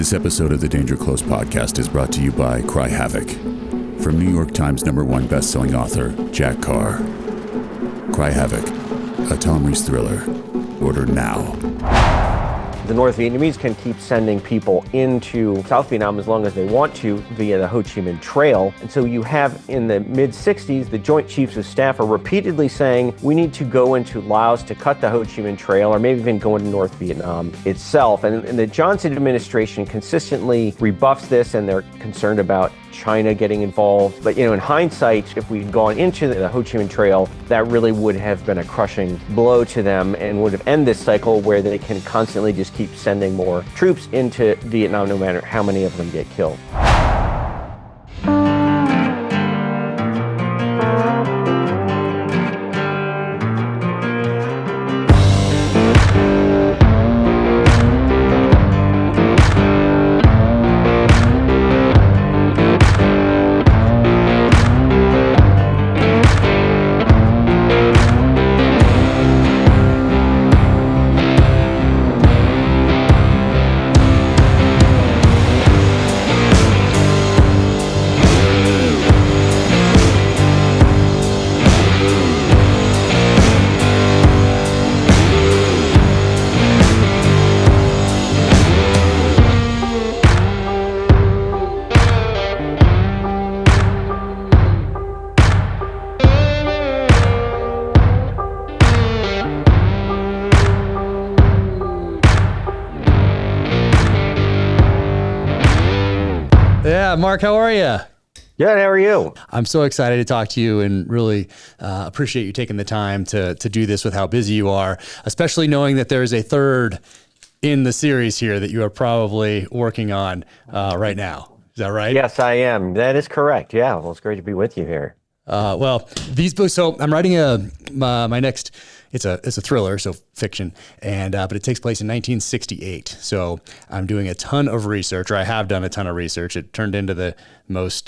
This episode of the Danger Close podcast is brought to you by Cry Havoc, from New York Times #1 best-selling author Jack Carr. Cry Havoc, a Tom Rees thriller. Order now. The North Vietnamese can keep sending people into South Vietnam as long as they want to via the Ho Chi Minh Trail. And so you have in the mid-60s, the Joint Chiefs of Staff are repeatedly saying, we need to go into Laos to cut the Ho Chi Minh Trail, or maybe even go into North Vietnam itself. And the Johnson administration consistently rebuffs this, and they're concerned about China getting involved. But, in hindsight, if we'd gone into the Ho Chi Minh Trail, that really would have been a crushing blow to them and would have ended this cycle where they can constantly just keep sending more troops into Vietnam, no matter how many of them get killed. Mark, how are you? Good, how are you? I'm so excited to talk to you and really appreciate you taking the time to do this with how busy you are, especially knowing that there's a third in the series here that you are probably working on right now. Is that right? Yes, I am. That is correct. Yeah, well, it's great to be with you here. Well, these books, so I'm writing my next, it's a thriller, so fiction, and but it takes place in 1968. So I'm doing a ton of research, or I have done a ton of research. It turned into the most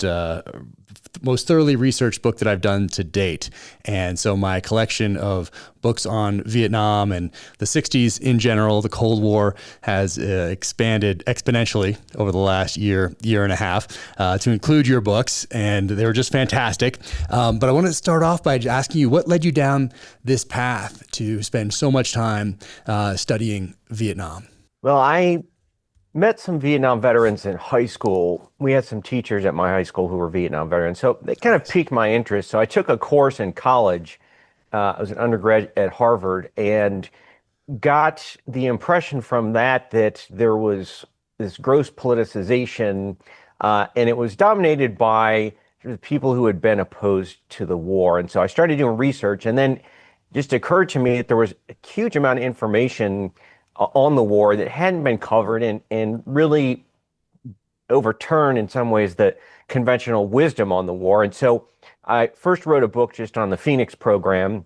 thoroughly researched book that I've done to date. And so my collection of books on Vietnam and the 60s in general, the Cold War, has expanded exponentially over the last year and a half to include your books, and they were just fantastic. But I want to start off by asking you, what led you down this path to spend so much time studying Vietnam? Well, I met some Vietnam veterans in high school. We had some teachers at my high school who were Vietnam veterans, so they kind of piqued my interest. So I took a course in college. I was an undergrad at Harvard, and got the impression from that there was this gross politicization, and it was dominated by the people who had been opposed to the war. And so I started doing research, and then it just occurred to me that there was a huge amount of information on the war that hadn't been covered, and really overturned in some ways the conventional wisdom on the war. And so I first wrote a book just on the Phoenix program,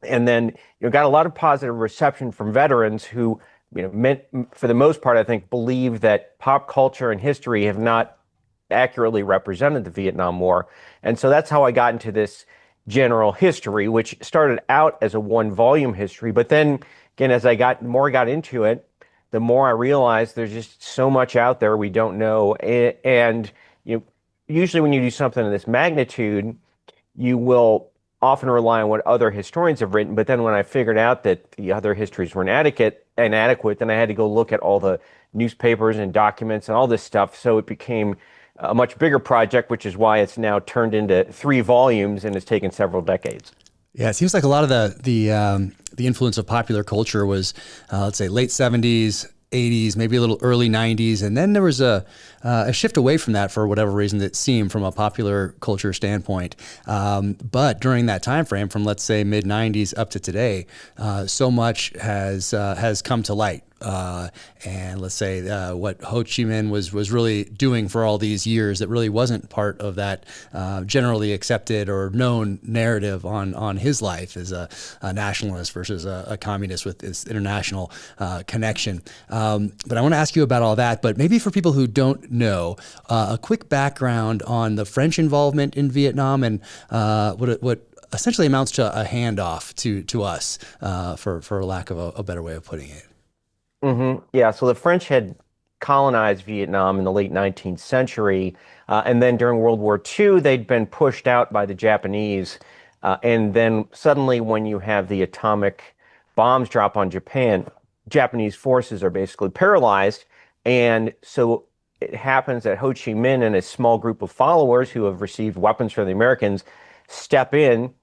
and then got a lot of positive reception from veterans who meant, for the most part, I think, believe that pop culture and history have not accurately represented the Vietnam War. And so that's how I got into this general history, which started out as a one-volume history, but then again, as I got into it, the more I realized there's just so much out there we don't know. And usually when you do something of this magnitude, you will often rely on what other historians have written. But then when I figured out that the other histories were inadequate, then I had to go look at all the newspapers and documents and all this stuff. So it became a much bigger project, which is why it's now turned into 3 volumes and it's taken several decades. Yeah, it seems like a lot of the influence of popular culture was, let's say, late 70s, 80s, maybe a little early 90s, and then there was a shift away from that for whatever reason it seemed from a popular culture standpoint. But during that time frame, from let's say mid 90s up to today, so much has come to light. And let's say what Ho Chi Minh was really doing for all these years that really wasn't part of that generally accepted or known narrative on his life as a nationalist versus a communist with this international connection. But I want to ask you about all that, but maybe for people who don't know, a quick background on the French involvement in Vietnam and what essentially amounts to a handoff to us, for lack of a better way of putting it. Mm-hmm. Yeah, so the French had colonized Vietnam in the late 19th century. And then during World War II, they'd been pushed out by the Japanese. And then suddenly, when you have the atomic bombs drop on Japan, Japanese forces are basically paralyzed. And so it happens that Ho Chi Minh and a small group of followers who have received weapons from the Americans step in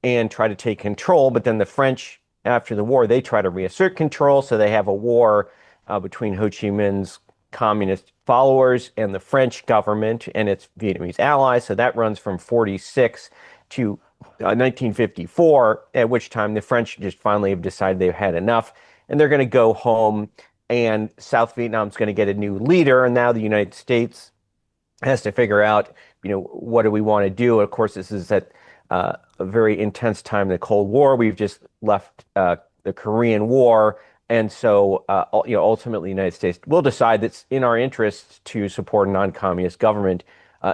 and try to take control. But then the French, after the war, they try to reassert control. So they have a war between Ho Chi Minh's communist followers and the French government and its Vietnamese allies. So that runs from 46 to 1954, at which time the French just finally have decided they've had enough and they're going to go home, and South Vietnam's going to get a new leader. And now the United States has to figure out, what do we want to do? Of course, this is at a very intense time in the Cold War. We've just left the Korean War. And so, ultimately, the United States will decide that it's in our interests to support a non-communist government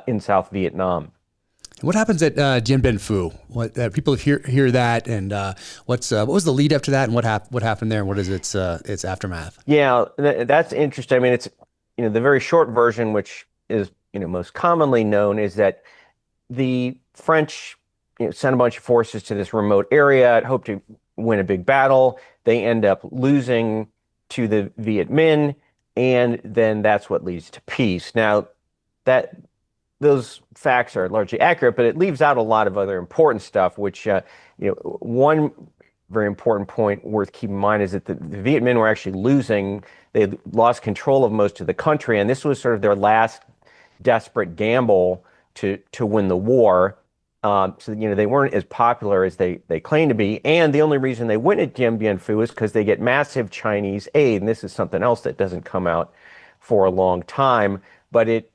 in South Vietnam. What happens at Dien Bien Phu? What people hear that, and what was the lead up to that, and what happened there, and what is its aftermath? Yeah, that's interesting. I mean, it's the very short version, which is most commonly known, is that the French sent a bunch of forces to this remote area, hoped to win a big battle. They end up losing to the Viet Minh, and then that's what leads to peace. Now, those facts are largely accurate, but it leaves out a lot of other important stuff, which, one very important point worth keeping in mind is that the Viet Minh were actually losing. They lost control of most of the country, and this was sort of their last desperate gamble to win the war. So, they weren't as popular as they claimed to be. And the only reason they went at Dien Bien Phu is because they get massive Chinese aid. And this is something else that doesn't come out for a long time, but it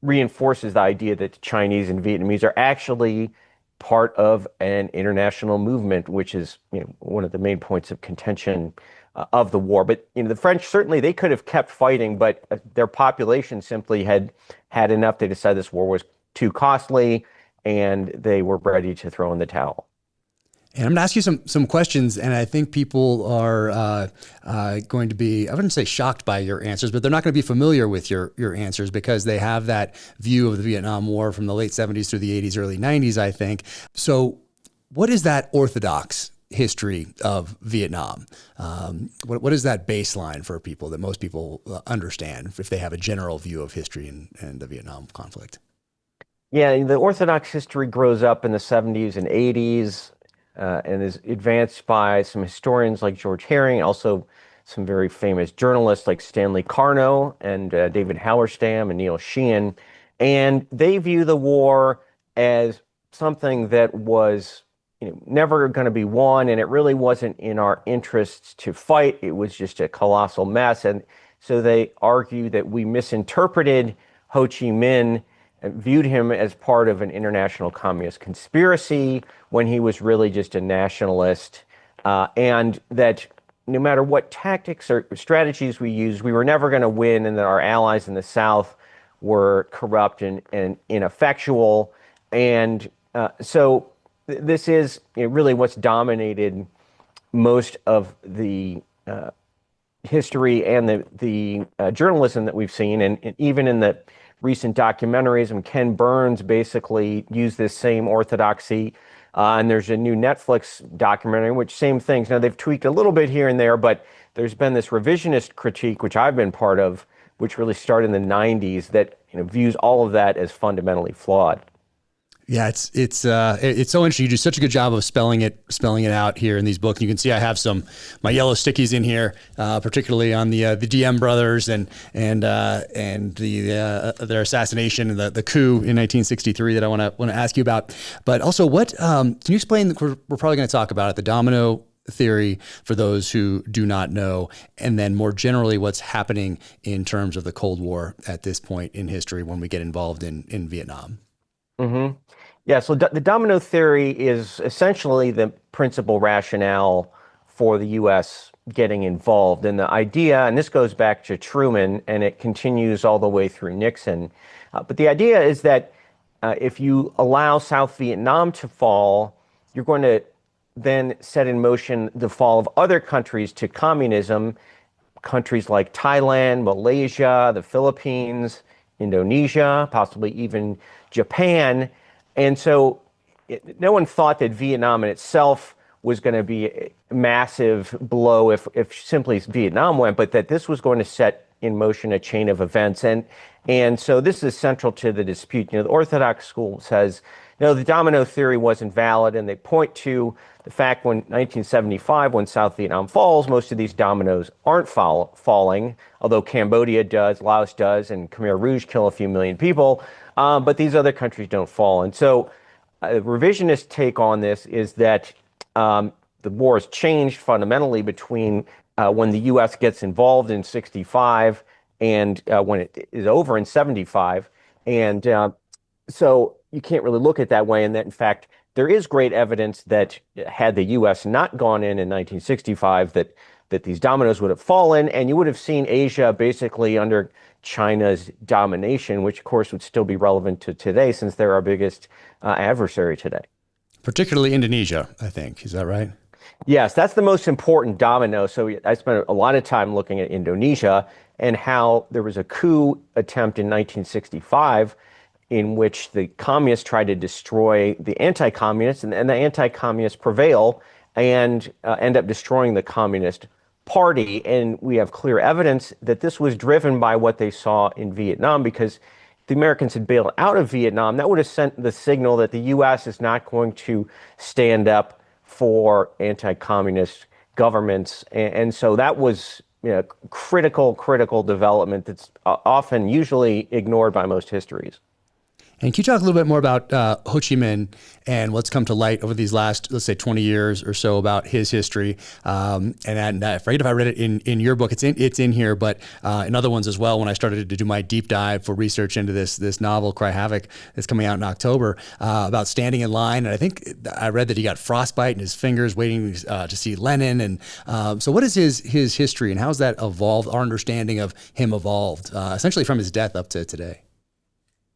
reinforces the idea that the Chinese and Vietnamese are actually part of an international movement, which is one of the main points of contention of the war. But the French, certainly they could have kept fighting, but their population simply had enough. They decided this war was too costly, and they were ready to throw in the towel. And I'm going to ask you some questions, and I think people are going to be, I wouldn't say shocked by your answers, but they're not going to be familiar with your answers because they have that view of the Vietnam War from the late 70s through the 80s, early 90s, I think. So what is that Orthodox history of Vietnam? What is that baseline for people that most people understand if they have a general view of history and the Vietnam conflict? Yeah, the Orthodox history grows up in the 70s and 80s. And is advanced by some historians like George Herring, also some very famous journalists like Stanley Carno and David Halberstam and Neil Sheehan. And they view the war as something that was never going to be won, and it really wasn't in our interests to fight. It was just a colossal mess. And so they argue that we misinterpreted Ho Chi Minh and viewed him as part of an international communist conspiracy when he was really just a nationalist, and that no matter what tactics or strategies we used, we were never going to win, and that our allies in the South were corrupt and ineffectual. And so this is really what's dominated most of the history and the journalism that we've seen, and even in the recent documentaries. And Ken Burns basically used this same orthodoxy. And there's a new Netflix documentary, which same things. Now, they've tweaked a little bit here and there, but there's been this revisionist critique, which I've been part of, which really started in the 90s, that views all of that as fundamentally flawed. Yeah, it's so interesting. You do such a good job of spelling it out here in these books. You can see I have my yellow stickies in here, particularly on the Diem brothers and their assassination and the coup in 1963 that I want to ask you about. But also, what can you explain? We're probably going to talk about it, the Domino Theory, for those who do not know, and then more generally, what's happening in terms of the Cold War at this point in history when we get involved in Vietnam. Mm-hmm. Yeah, so the domino theory is essentially the principal rationale for the U.S. getting involved. And the idea, and this goes back to Truman, and it continues all the way through Nixon, but the idea is that if you allow South Vietnam to fall, you're going to then set in motion the fall of other countries to communism, countries like Thailand, Malaysia, the Philippines, Indonesia, possibly even Japan. And so no one thought that Vietnam in itself was going to be a massive blow if simply Vietnam went, but that this was going to set in motion a chain of events. And so this is central to the dispute. The Orthodox school says, no, the domino theory wasn't valid, and they point to the fact when 1975, when South Vietnam falls, most of these dominoes aren't falling, although Cambodia does, Laos does, and Khmer Rouge kill a few million people, but these other countries don't fall. And so a revisionist take on this is that the war has changed fundamentally between when the U.S. gets involved in 65 and when it is over in 75. And so you can't really look at it that way. And that, in fact, there is great evidence that had the U.S. not gone in 1965, that these dominoes would have fallen, and you would have seen Asia basically under China's domination, which, of course, would still be relevant to today since they're our biggest adversary today. Particularly Indonesia, I think. Is that right? Yes, that's the most important domino. So I spent a lot of time looking at Indonesia and how there was a coup attempt in 1965 in which the communists tried to destroy the anti-communists, and the anti-communists prevail and end up destroying the Communist Party. And we have clear evidence that this was driven by what they saw in Vietnam, because if the Americans had bailed out of Vietnam, that would have sent the signal that the U.S. is not going to stand up for anti-communist governments. And so that was critical development that's often usually ignored by most histories. And can you talk a little bit more about Ho Chi Minh and what's come to light over these last, let's say, 20 years or so about his history? And I forget if I read it in your book. It's in here, but in other ones as well. When I started to do my deep dive for research into this novel, Cry Havoc, that's coming out in October, about standing in line. And I think I read that he got frostbite in his fingers waiting to see Lenin. And so what is his history, and how's that evolved? Our understanding of him evolved, essentially from his death up to today.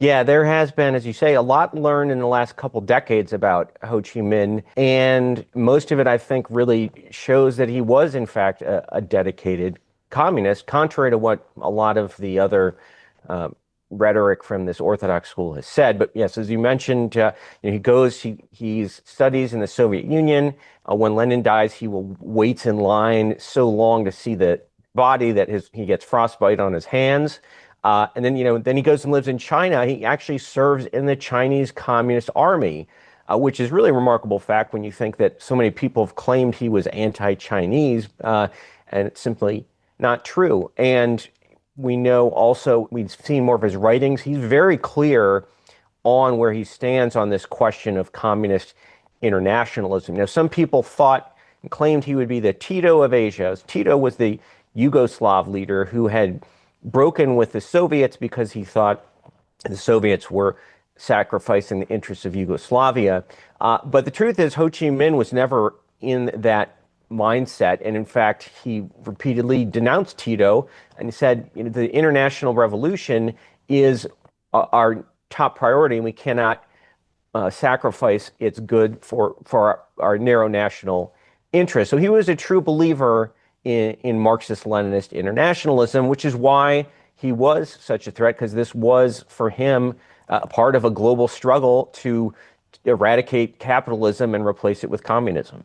Yeah, there has been, as you say, a lot learned in the last couple decades about Ho Chi Minh, and most of it, I think, really shows that he was, in fact, a dedicated communist, contrary to what a lot of the other rhetoric from this Orthodox school has said. But yes, as you mentioned, he studies in the Soviet Union. When Lenin dies, he will wait in line so long to see the body that he gets frostbite on his hands. And then he goes and lives in China. He actually serves in the Chinese Communist Army, which is really a remarkable fact when you think that so many people have claimed he was anti-Chinese, and it's simply not true. And we know also, we've seen more of his writings. He's very clear on where he stands on this question of communist internationalism. Some people thought and claimed he would be the Tito of Asia. Tito was the Yugoslav leader who had broken with the Soviets because he thought the Soviets were sacrificing the interests of Yugoslavia. But the truth is, Ho Chi Minh was never in that mindset. And in fact, he repeatedly denounced Tito and said, the international revolution is our top priority, and we cannot sacrifice its good for our narrow national interests. So he was a true believer in Marxist-Leninist internationalism, which is why he was such a threat, because this was, for him, part of a global struggle to eradicate capitalism and replace it with communism.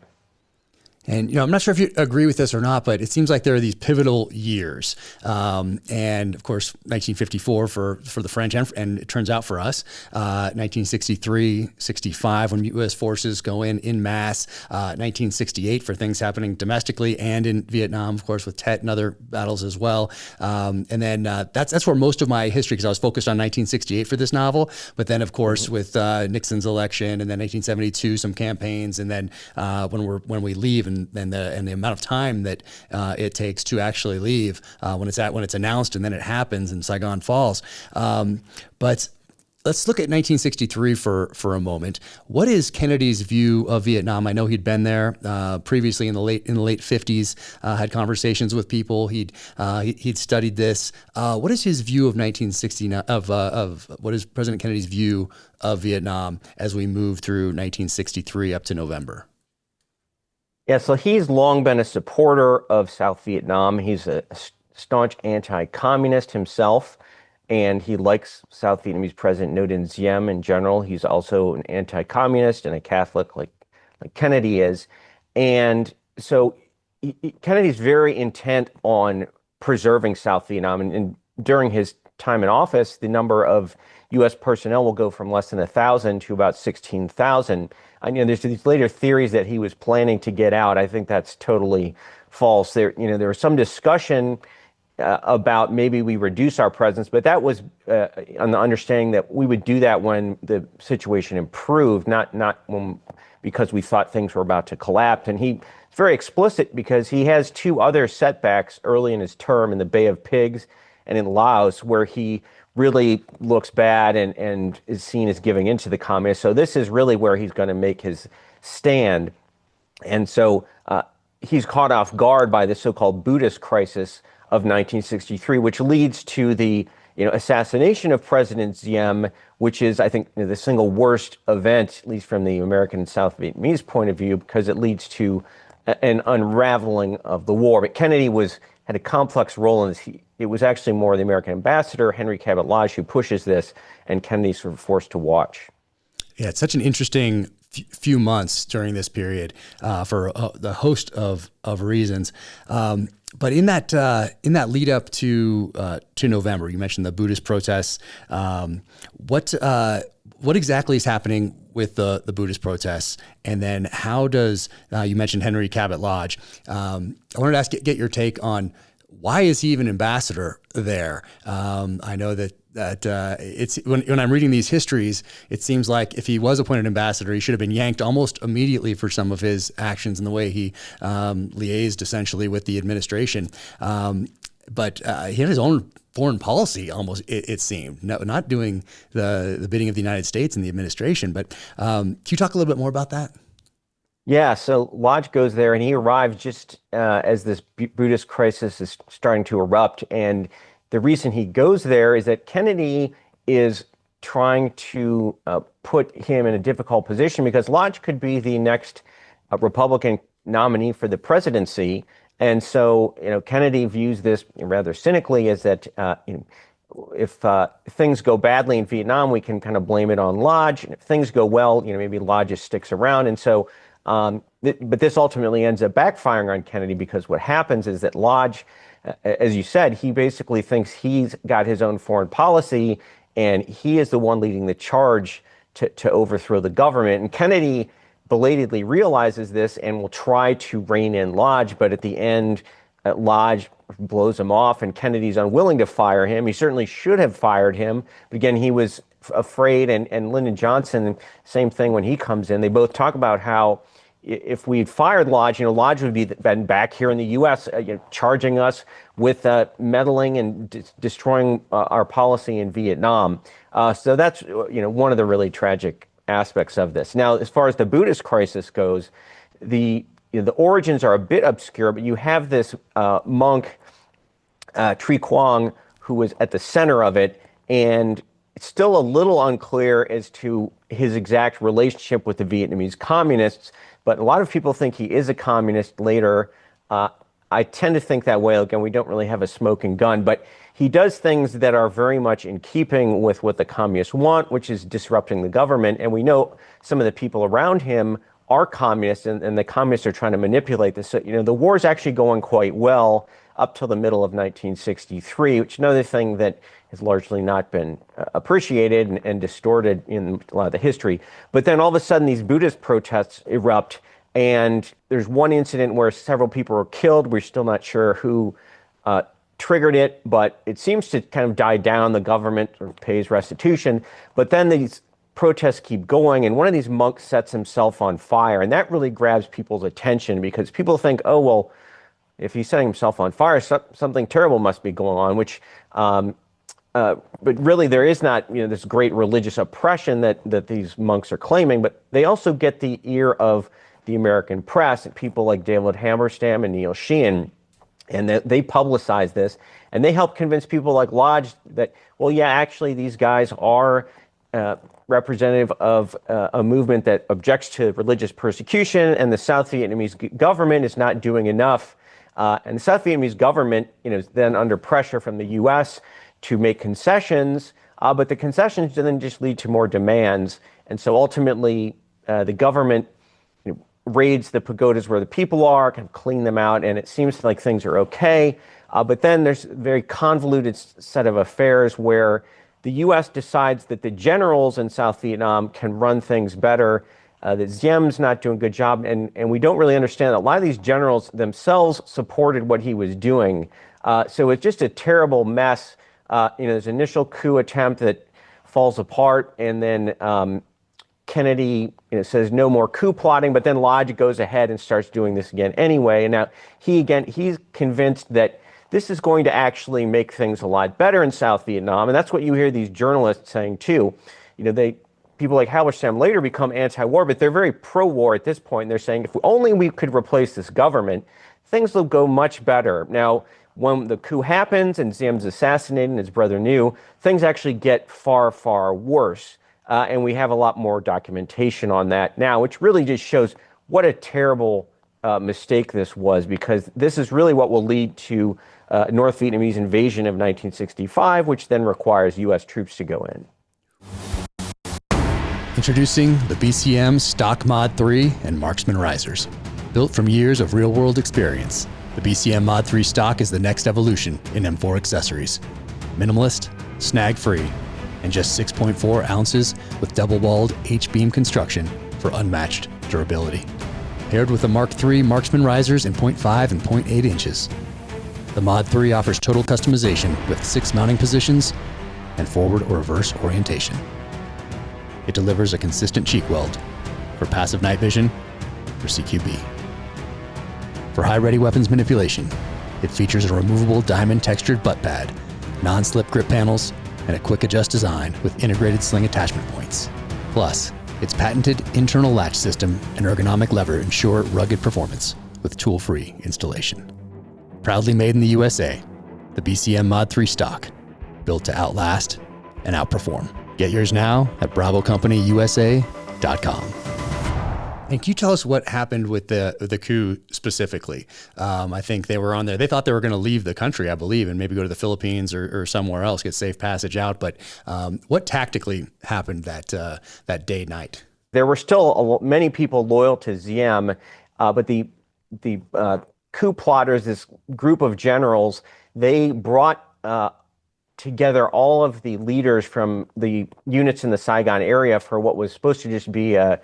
And, I'm not sure if you agree with this or not, but it seems like there are these pivotal years. And of course, 1954 for the French, and it turns out for us, 1963, 65, when U.S. forces go in masse, 1968 for things happening domestically and in Vietnam, of course, with Tet and other battles as well. And then that's where most of my history, because I was focused on 1968 for this novel. But then, of course, with Nixon's election, and then 1972, some campaigns, and then when we leave, and the amount of time that it takes to actually leave when it's announced, and then it happens and Saigon falls. But let's look at 1963 for a moment. What is Kennedy's view of Vietnam? I know he'd been there previously in the late 50s, had conversations with people. He'd studied this. What is his view of 1969 of what is President Kennedy's view of Vietnam as we move through 1963 up to November? Yeah, so he's long been a supporter of South Vietnam. He's a staunch anti-communist himself, and he likes South Vietnamese President Ngo Dinh Diem in general. He's also an anti-communist and a Catholic, like Kennedy is. And so Kennedy's very intent on preserving South Vietnam. And during his time in office, the number of U.S. personnel will go from less than 1,000 to about 16,000. I know there's these later theories that he was planning to get out. I think that's totally false. There was some discussion about maybe we reduce our presence, but that was on the understanding that we would do that when the situation improved, not when, because we thought things were about to collapse. And he's very explicit because he has two other setbacks early in his term in the Bay of Pigs and in Laos, where he really looks bad and is seen as giving into the communists. So this is really where he's going to make his stand. And so he's caught off guard by the so-called Buddhist Crisis of 1963, which leads to the assassination of President Diem, which is, I think, the single worst event, at least from the American and South Vietnamese point of view, because it leads to an unraveling of the war. But Kennedy had a complex role in this. It was actually more the American ambassador, Henry Cabot Lodge, who pushes this, and Kennedy's sort of forced to watch. Yeah, it's such an interesting few months during this period for the host of reasons. But in that lead up to November, you mentioned the Buddhist protests. What exactly is happening with the Buddhist protests? And then how does you mentioned Henry Cabot Lodge? I wanted to get your take on why is he even ambassador there? I know that it's when I'm reading these histories, it seems like if he was appointed ambassador, he should have been yanked almost immediately for some of his actions and the way he liaised essentially with the administration. But he had his own foreign policy almost, it seemed, not doing the bidding of the United States and the administration. But can you talk a little bit more about that? Yeah, so Lodge goes there, and he arrives just as this Buddhist crisis is starting to erupt. And the reason he goes there is that Kennedy is trying to put him in a difficult position because Lodge could be the next Republican nominee for the presidency. And so, Kennedy views this rather cynically as that if things go badly in Vietnam, we can kind of blame it on Lodge. And if things go well, maybe Lodge just sticks around. And so, but this ultimately ends up backfiring on Kennedy because what happens is that Lodge, as you said, he basically thinks he's got his own foreign policy and he is the one leading the charge to overthrow the government. And Kennedy belatedly realizes this and will try to rein in Lodge, but at the end, Lodge blows him off and Kennedy's unwilling to fire him. He certainly should have fired him, but again, he was afraid, and Lyndon Johnson, same thing when he comes in. They both talk about how if we'd fired Lodge, Lodge would been back here in the U.S., charging us with meddling and destroying our policy in Vietnam. So that's one of the really tragic aspects of this. Now, as far as the Buddhist crisis goes, the origins are a bit obscure, but you have this monk, Tri Quang, who was at the center of it, and it's still a little unclear as to his exact relationship with the Vietnamese communists, but a lot of people think he is a communist later. I tend to think that way. Again, we don't really have a smoking gun, but he does things that are very much in keeping with what the communists want, which is disrupting the government. And we know some of the people around him are communists, and the communists are trying to manipulate this. So, the war is actually going quite well up till the middle of 1963, which is another thing that has largely not been appreciated and distorted in a lot of the history. But then all of a sudden, these Buddhist protests erupt, and there's one incident where several people were killed. We're still not sure who triggered it, but it seems to kind of die down. The government pays restitution, but then these protests keep going, and one of these monks sets himself on fire, and that really grabs people's attention because people think, oh, well, if he's setting himself on fire, something terrible must be going on, which but really there is not this great religious oppression that these monks are claiming, but they also get the ear of the American press and people like David Halberstam and Neil Sheehan, and they publicize this, and they help convince people like Lodge that, well, yeah, actually these guys are representative of a movement that objects to religious persecution, and the South Vietnamese government is not doing enough. And the South Vietnamese government, is then under pressure from the U.S. to make concessions, but the concessions then just lead to more demands. And so ultimately, the government raids the pagodas where the people are, can clean them out, and it seems like things are okay. But then there's a very convoluted set of affairs where the U.S. decides that the generals in South Vietnam can run things better, that Diem's not doing a good job, and we don't really understand that a lot of these generals themselves supported what he was doing. So it's just a terrible mess. There's an initial coup attempt that falls apart, and then Kennedy says no more coup plotting, but then Lodge goes ahead and starts doing this again anyway. And now he's convinced that this is going to actually make things a lot better in South Vietnam. And that's what you hear these journalists saying too. People like Halberstam later become anti-war, but they're very pro-war at this point. They're saying if only we could replace this government, things will go much better. Now, when the coup happens and Diem's assassinated and his brother knew, things actually get far, far worse. And we have a lot more documentation on that now, which really just shows what a terrible mistake this was, because this is really what will lead to North Vietnamese invasion of 1965, which then requires U.S. troops to go in. Introducing the BCM Stock Mod 3 and Marksman Risers. Built from years of real-world experience, the BCM Mod 3 stock is the next evolution in M4 accessories. Minimalist, snag-free, and just 6.4 ounces with double-walled H-beam construction for unmatched durability. Paired with the Mark III Marksman Risers in 0.5 and 0.8 inches. The Mod 3 offers total customization with 6 mounting positions and forward or reverse orientation. It delivers a consistent cheek weld for passive night vision or CQB. For high-ready weapons manipulation, it features a removable diamond textured butt pad, non-slip grip panels, and a quick adjust design with integrated sling attachment points. Plus, its patented internal latch system and ergonomic lever ensure rugged performance with tool-free installation. Proudly made in the USA, the BCM Mod 3 stock, built to outlast and outperform. Get yours now at BravoCompanyUSA.com. And can you tell us what happened with the coup specifically? I think they were on there. They thought they were going to leave the country, I believe, and maybe go to the Philippines or somewhere else, get safe passage out. But what tactically happened that day night? There were still many people loyal to Diem, but the coup plotters, this group of generals, they brought together all of the leaders from the units in the Saigon area for what was supposed to just be a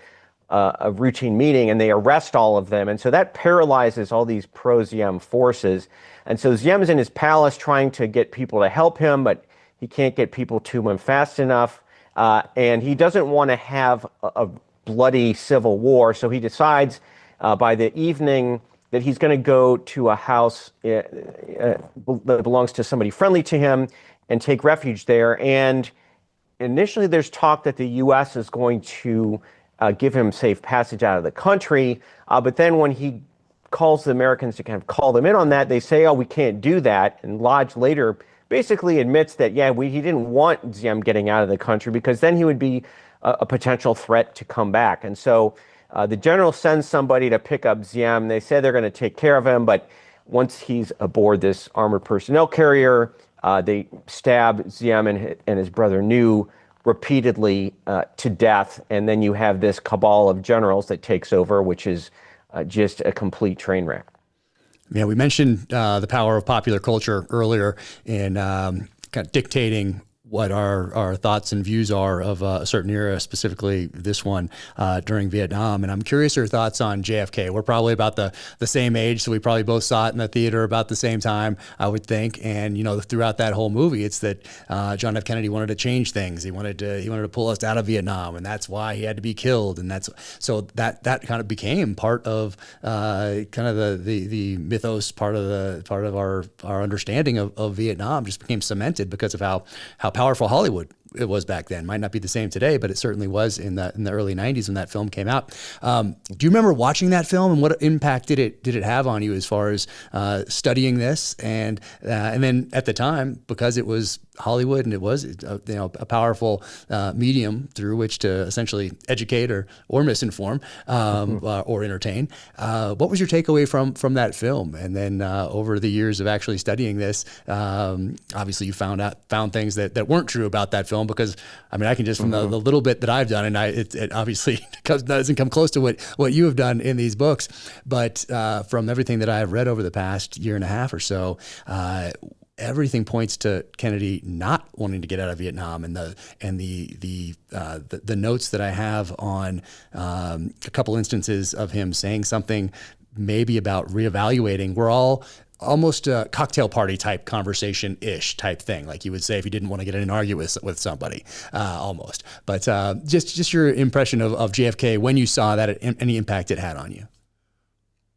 routine meeting, and they arrest all of them. And so that paralyzes all these pro-Diem forces. And so Diem's in his palace trying to get people to help him, but he can't get people to him fast enough. And he doesn't want to have a bloody civil war. So he decides by the evening that he's going to go to a house that belongs to somebody friendly to him and take refuge there. And initially there's talk that the U.S. is going to give him safe passage out of the country. But then when he calls the Americans to kind of call them in on that, they say, oh, we can't do that. And Lodge later basically admits that, he didn't want Diem getting out of the country because then he would be a potential threat to come back. And so the general sends somebody to pick up Diem. They say they're going to take care of him, but once he's aboard this armored personnel carrier, they stab Diem and his brother New repeatedly to death. And then you have this cabal of generals that takes over, which is just a complete train wreck. Yeah, we mentioned the power of popular culture earlier in kind of dictating what our thoughts and views are of a certain era, specifically this one during Vietnam. And I'm curious your thoughts on JFK. We're probably about the same age, so we probably both saw it in the theater about the same time, I would think. And throughout that whole movie, it's that John F. Kennedy wanted to change things. He wanted to pull us out of Vietnam, and that's why he had to be killed. And so that kind of became part of kind of the mythos, part of our understanding of Vietnam, just became cemented because of how powerful Hollywood it was back then. Might not be the same today, but it certainly was in the early 90s when that film came out. Do you remember watching that film, and what impact did it have on you as far as studying this? And then at the time, because it was Hollywood and it was a powerful medium through which to essentially educate or misinform or entertain. What was your takeaway from that film? And then over the years of actually studying this, obviously you found things that weren't true about that film, because I mean, I can just from the little bit that I've done, and it obviously doesn't come close to what you have done in these books, but from everything that I've read over the past year and a half or so, everything points to Kennedy not wanting to get out of Vietnam, and the notes that I have on a couple instances of him saying something maybe about reevaluating were all almost a cocktail party type conversation-ish type thing, like you would say if you didn't want to get in an argument with somebody, almost. But just your impression of JFK when you saw that, any impact it had on you.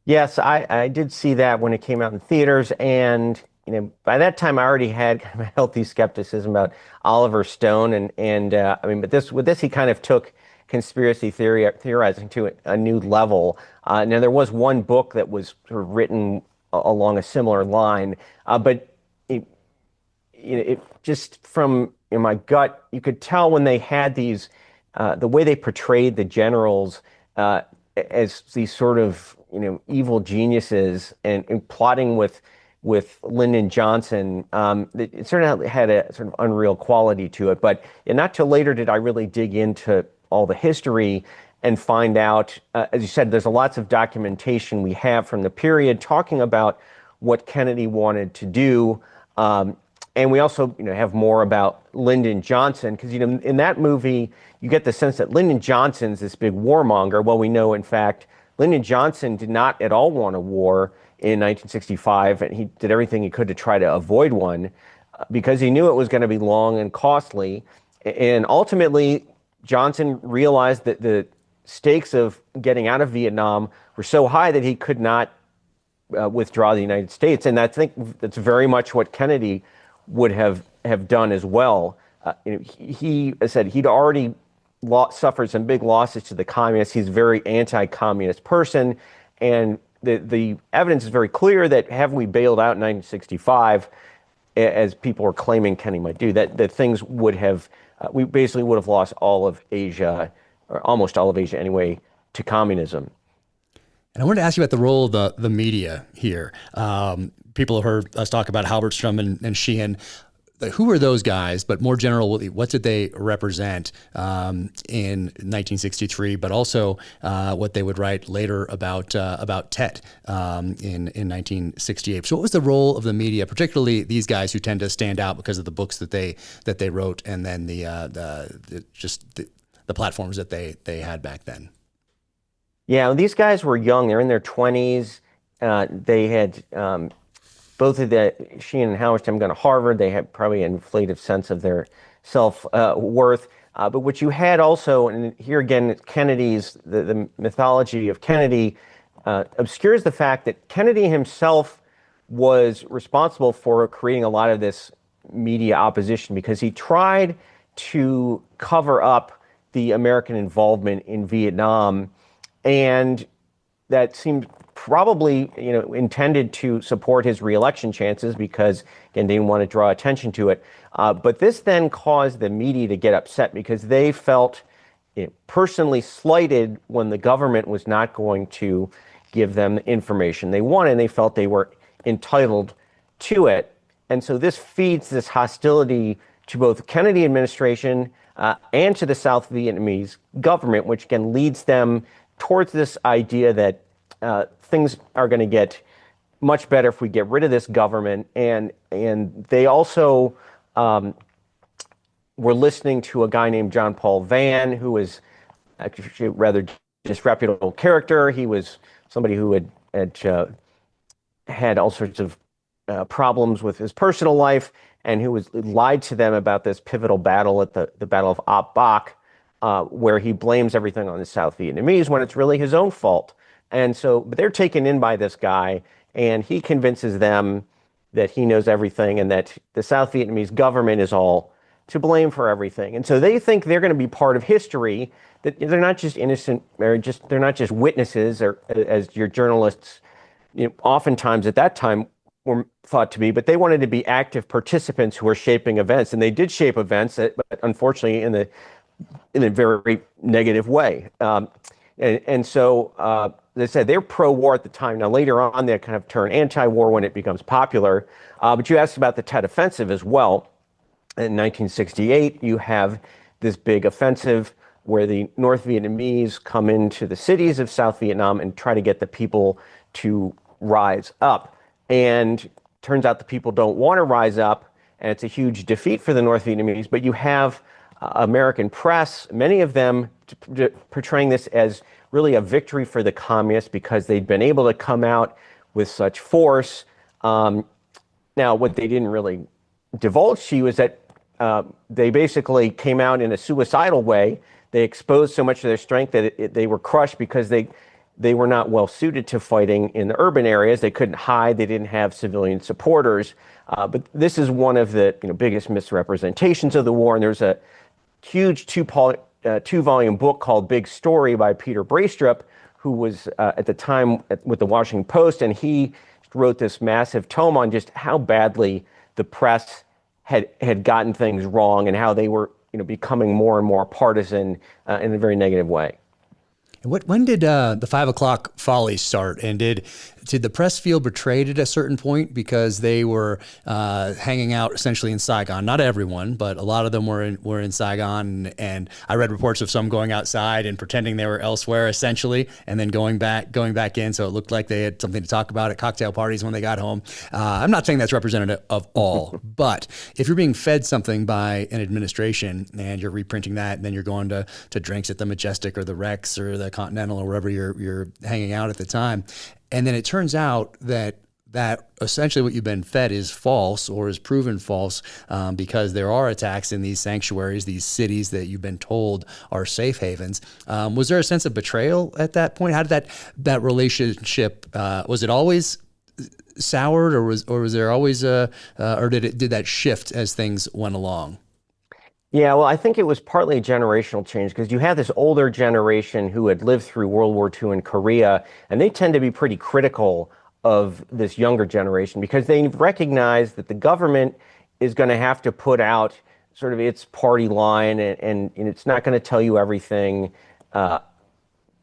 Yes, I did see that when it came out in theaters, and by that time I already had kind of a healthy skepticism about Oliver Stone, and I mean, but with this he kind of took conspiracy theorizing to a new level. Now there was one book that was sort of written along a similar line, but it just from my gut, you could tell when they had these, the way they portrayed the generals as these sort of evil geniuses and plotting with Lyndon Johnson, it certainly had a sort of unreal quality to it. But not till later did I really dig into all the history and find out, as you said, there's lots of documentation we have from the period talking about what Kennedy wanted to do. And we also have more about Lyndon Johnson, because in that movie, you get the sense that Lyndon Johnson's this big warmonger. Well, we know, in fact, Lyndon Johnson did not at all want a war in 1965, and he did everything he could to try to avoid one because he knew it was going to be long and costly. And ultimately, Johnson realized that the stakes of getting out of Vietnam were so high that he could not withdraw the United States. And I think that's very much what Kennedy would have done as well. He said he'd already suffered some big losses to the communists. He's a very anti-communist person. And the evidence is very clear that had we bailed out in 1965, as people were claiming Kennedy might do, that things would have, we basically would have lost all of Asia, or almost all of Asia anyway, to communism. And I wanted to ask you about the role of the media here. People have heard us talk about Halberstam and Sheehan. Who are those guys? But more generally, what did they represent in 1963? But also what they would write later about Tet in 1968. So, what was the role of the media, particularly these guys who tend to stand out because of the books that they wrote, and then the platforms that they had back then? Yeah, these guys were young. They're in their 20s. They had both of Sheehan and Halberstam gone to Harvard. They had probably an inflated sense of their self-worth. But what you had also, and here again, Kennedy's, the mythology of Kennedy obscures the fact that Kennedy himself was responsible for creating a lot of this media opposition, because he tried to cover up the American involvement in Vietnam, and that seemed probably intended to support his reelection chances, because again, they didn't want to draw attention to it. But this then caused the media to get upset, because they felt personally slighted when the government was not going to give them the information they wanted, and they felt they were entitled to it. And so this feeds this hostility to both the Kennedy administration and to the South Vietnamese government, which again leads them towards this idea that things are going to get much better if we get rid of this government. And they also were listening to a guy named John Paul Vann, who was actually a rather disreputable character. He was somebody who had all sorts of problems with his personal life, and who was lied to them about this pivotal battle at the Battle of Ap Bac, where he blames everything on the South Vietnamese when it's really his own fault. And so, but they're taken in by this guy, and he convinces them that he knows everything and that the South Vietnamese government is all to blame for everything. And so they think they're going to be part of history, that they're not just innocent, or they're not just witnesses, or as your journalists, oftentimes at that time were thought to be, but they wanted to be active participants who were shaping events. And they did shape events, but unfortunately in a very negative way. And so they said they're pro-war at the time. Now, later on, they kind of turn anti-war when it becomes popular. But you asked about the Tet Offensive as well. In 1968, you have this big offensive where the North Vietnamese come into the cities of South Vietnam and try to get the people to rise up. And turns out the people don't want to rise up, and it's a huge defeat for the North Vietnamese. But you have American press, many of them portraying this as really a victory for the communists because they'd been able to come out with such force. Now, what they didn't really divulge to you is that they basically came out in a suicidal way. They exposed so much of their strength that they were crushed because they were not well suited to fighting in the urban areas. They couldn't hide. They didn't have civilian supporters. But this is one of the biggest misrepresentations of the war. And there's a huge two-volume book called Big Story by Peter Braestrup, who was at the time with the Washington Post, and he wrote this massive tome on just how badly the press had gotten things wrong and how they were becoming more and more partisan in a very negative way. When did the 5 o'clock follies start? And did the press feel betrayed at a certain point because they were hanging out essentially in Saigon? Not everyone, but a lot of them were in Saigon. And I read reports of some going outside and pretending they were elsewhere, essentially, and then going back in. So it looked like they had something to talk about at cocktail parties when they got home. I'm not saying that's representative of all, but if you're being fed something by an administration and you're reprinting that, and then you're going to drinks at the Majestic or the Rex or the Continental or wherever you're hanging out at the time, and then it turns out that essentially what you've been fed is false or is proven false because there are attacks in these sanctuaries, these cities that you've been told are safe havens. Was there a sense of betrayal at that point? How did that relationship, was it always soured, or was there always or did that shift as things went along? Yeah, well, I think it was partly a generational change because you have this older generation who had lived through World War II in Korea, and they tend to be pretty critical of this younger generation because they recognize that the government is going to have to put out sort of its party line, and it's not going to tell you everything,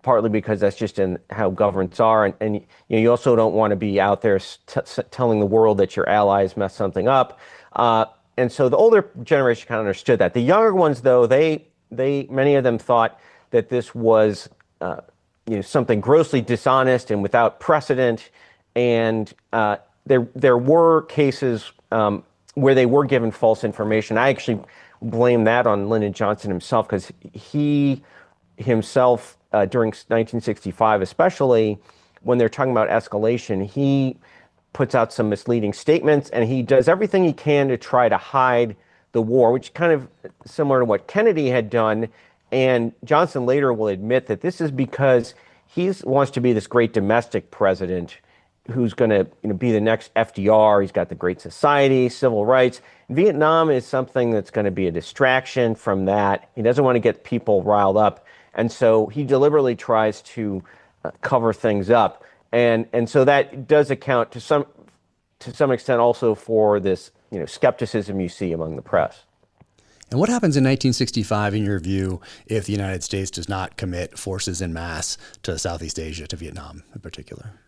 partly because that's just in how governments are. And you also don't want to be out there telling the world that your allies messed something up. And so the older generation kind of understood that. The younger ones, though, many of them thought that this was something grossly dishonest and without precedent. And there were cases where they were given false information. I actually blame that on Lyndon Johnson himself because he himself, during 1965 especially, when they're talking about escalation, he puts out some misleading statements, and he does everything he can to try to hide the war, which is kind of similar to what Kennedy had done. And Johnson later will admit that this is because he wants to be this great domestic president who's going to be the next FDR. He's got the Great Society, civil rights. Vietnam is something that's going to be a distraction from that. He doesn't want to get people riled up. And so he deliberately tries to cover things up. And so that does account to some extent also for this skepticism you see among the press. And what happens in 1965, in your view, if the United States does not commit forces en masse to Southeast Asia, to Vietnam in particular?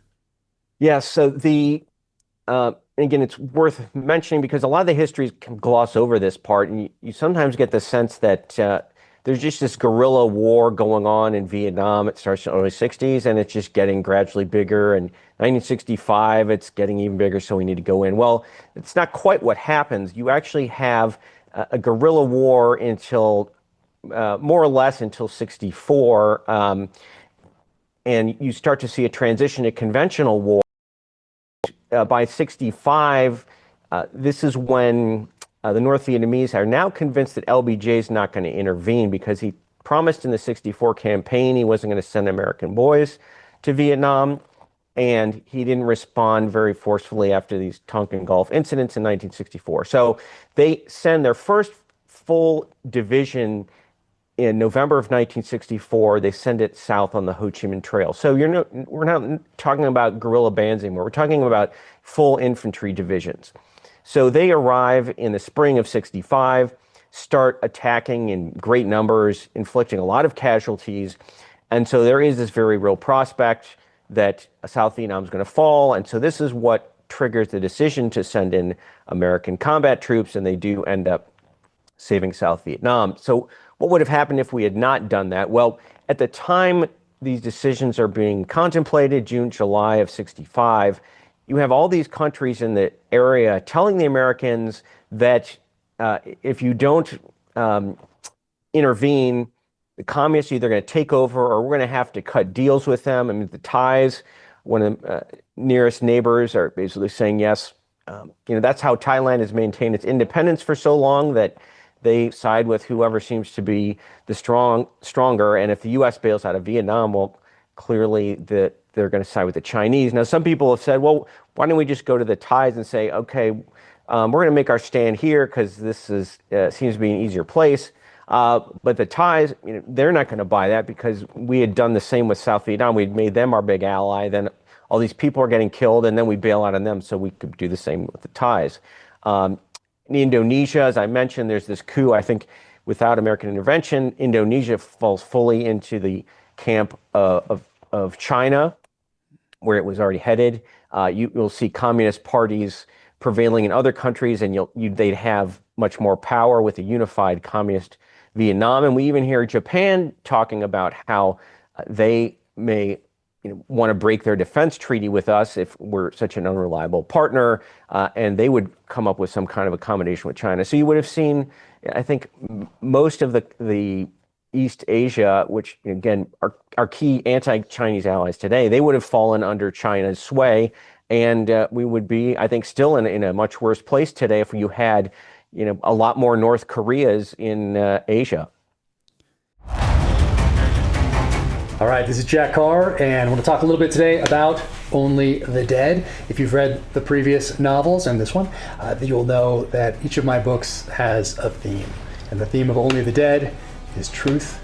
Yeah, so again, it's worth mentioning because a lot of the histories can gloss over this part, and you sometimes get the sense that there's just this guerrilla war going on in Vietnam. It starts in the early 60s, and it's just getting gradually bigger. And 1965, it's getting even bigger, so we need to go in. Well, it's not quite what happens. You actually have a guerrilla war until more or less until 64, and you start to see a transition to conventional war. By 65, this is when the North Vietnamese are now convinced that LBJ is not going to intervene because he promised in the 64 campaign he wasn't going to send American boys to Vietnam, and he didn't respond very forcefully after these Tonkin Gulf incidents in 1964. So they send their first full division in November of 1964. They send it south on the Ho Chi Minh Trail. So we're not talking about guerrilla bands anymore. We're talking about full infantry divisions. So they arrive in the spring of 65, start attacking in great numbers, inflicting a lot of casualties. And so there is this very real prospect that South Vietnam is going to fall. And so this is what triggers the decision to send in American combat troops, and they do end up saving South Vietnam. So what would have happened if we had not done that? Well, at the time these decisions are being contemplated, June, July of 65, you have all these countries in the area telling the Americans that if you don't intervene, the communists are either going to take over or we're going to have to cut deals with them. I mean, the Thais, one of the nearest neighbors, are basically saying yes. That's how Thailand has maintained its independence for so long, that they side with whoever seems to be the stronger. And if the U.S. bails out of Vietnam, well, clearly they're going to side with the Chinese. Now, some people have said, well, why don't we just go to the Thais and say, okay, we're going to make our stand here because this seems to be an easier place. But the Thais, they're not going to buy that because we had done the same with South Vietnam. We'd made them our big ally. Then all these people are getting killed, and then we bail out on them, so we could do the same with the Thais. In Indonesia, as I mentioned, there's this coup. I think without American intervention, Indonesia falls fully into the camp of China, where it was already headed. You'll see communist parties prevailing in other countries, and they'd have much more power with a unified communist Vietnam. And we even hear Japan talking about how they may want to break their defense treaty with us if we're such an unreliable partner, and they would come up with some kind of accommodation with China. So you would have seen, I think, most of the East Asia, which again are key anti-Chinese allies today, they would have fallen under China's sway, and we would be, I think, still in a much worse place today if you had a lot more North Koreas in Asia. All right, this is Jack Carr, and I want to talk a little bit today about Only the Dead. If you've read the previous novels and this one, you'll know that each of my books has a theme. And the theme of Only the Dead is truth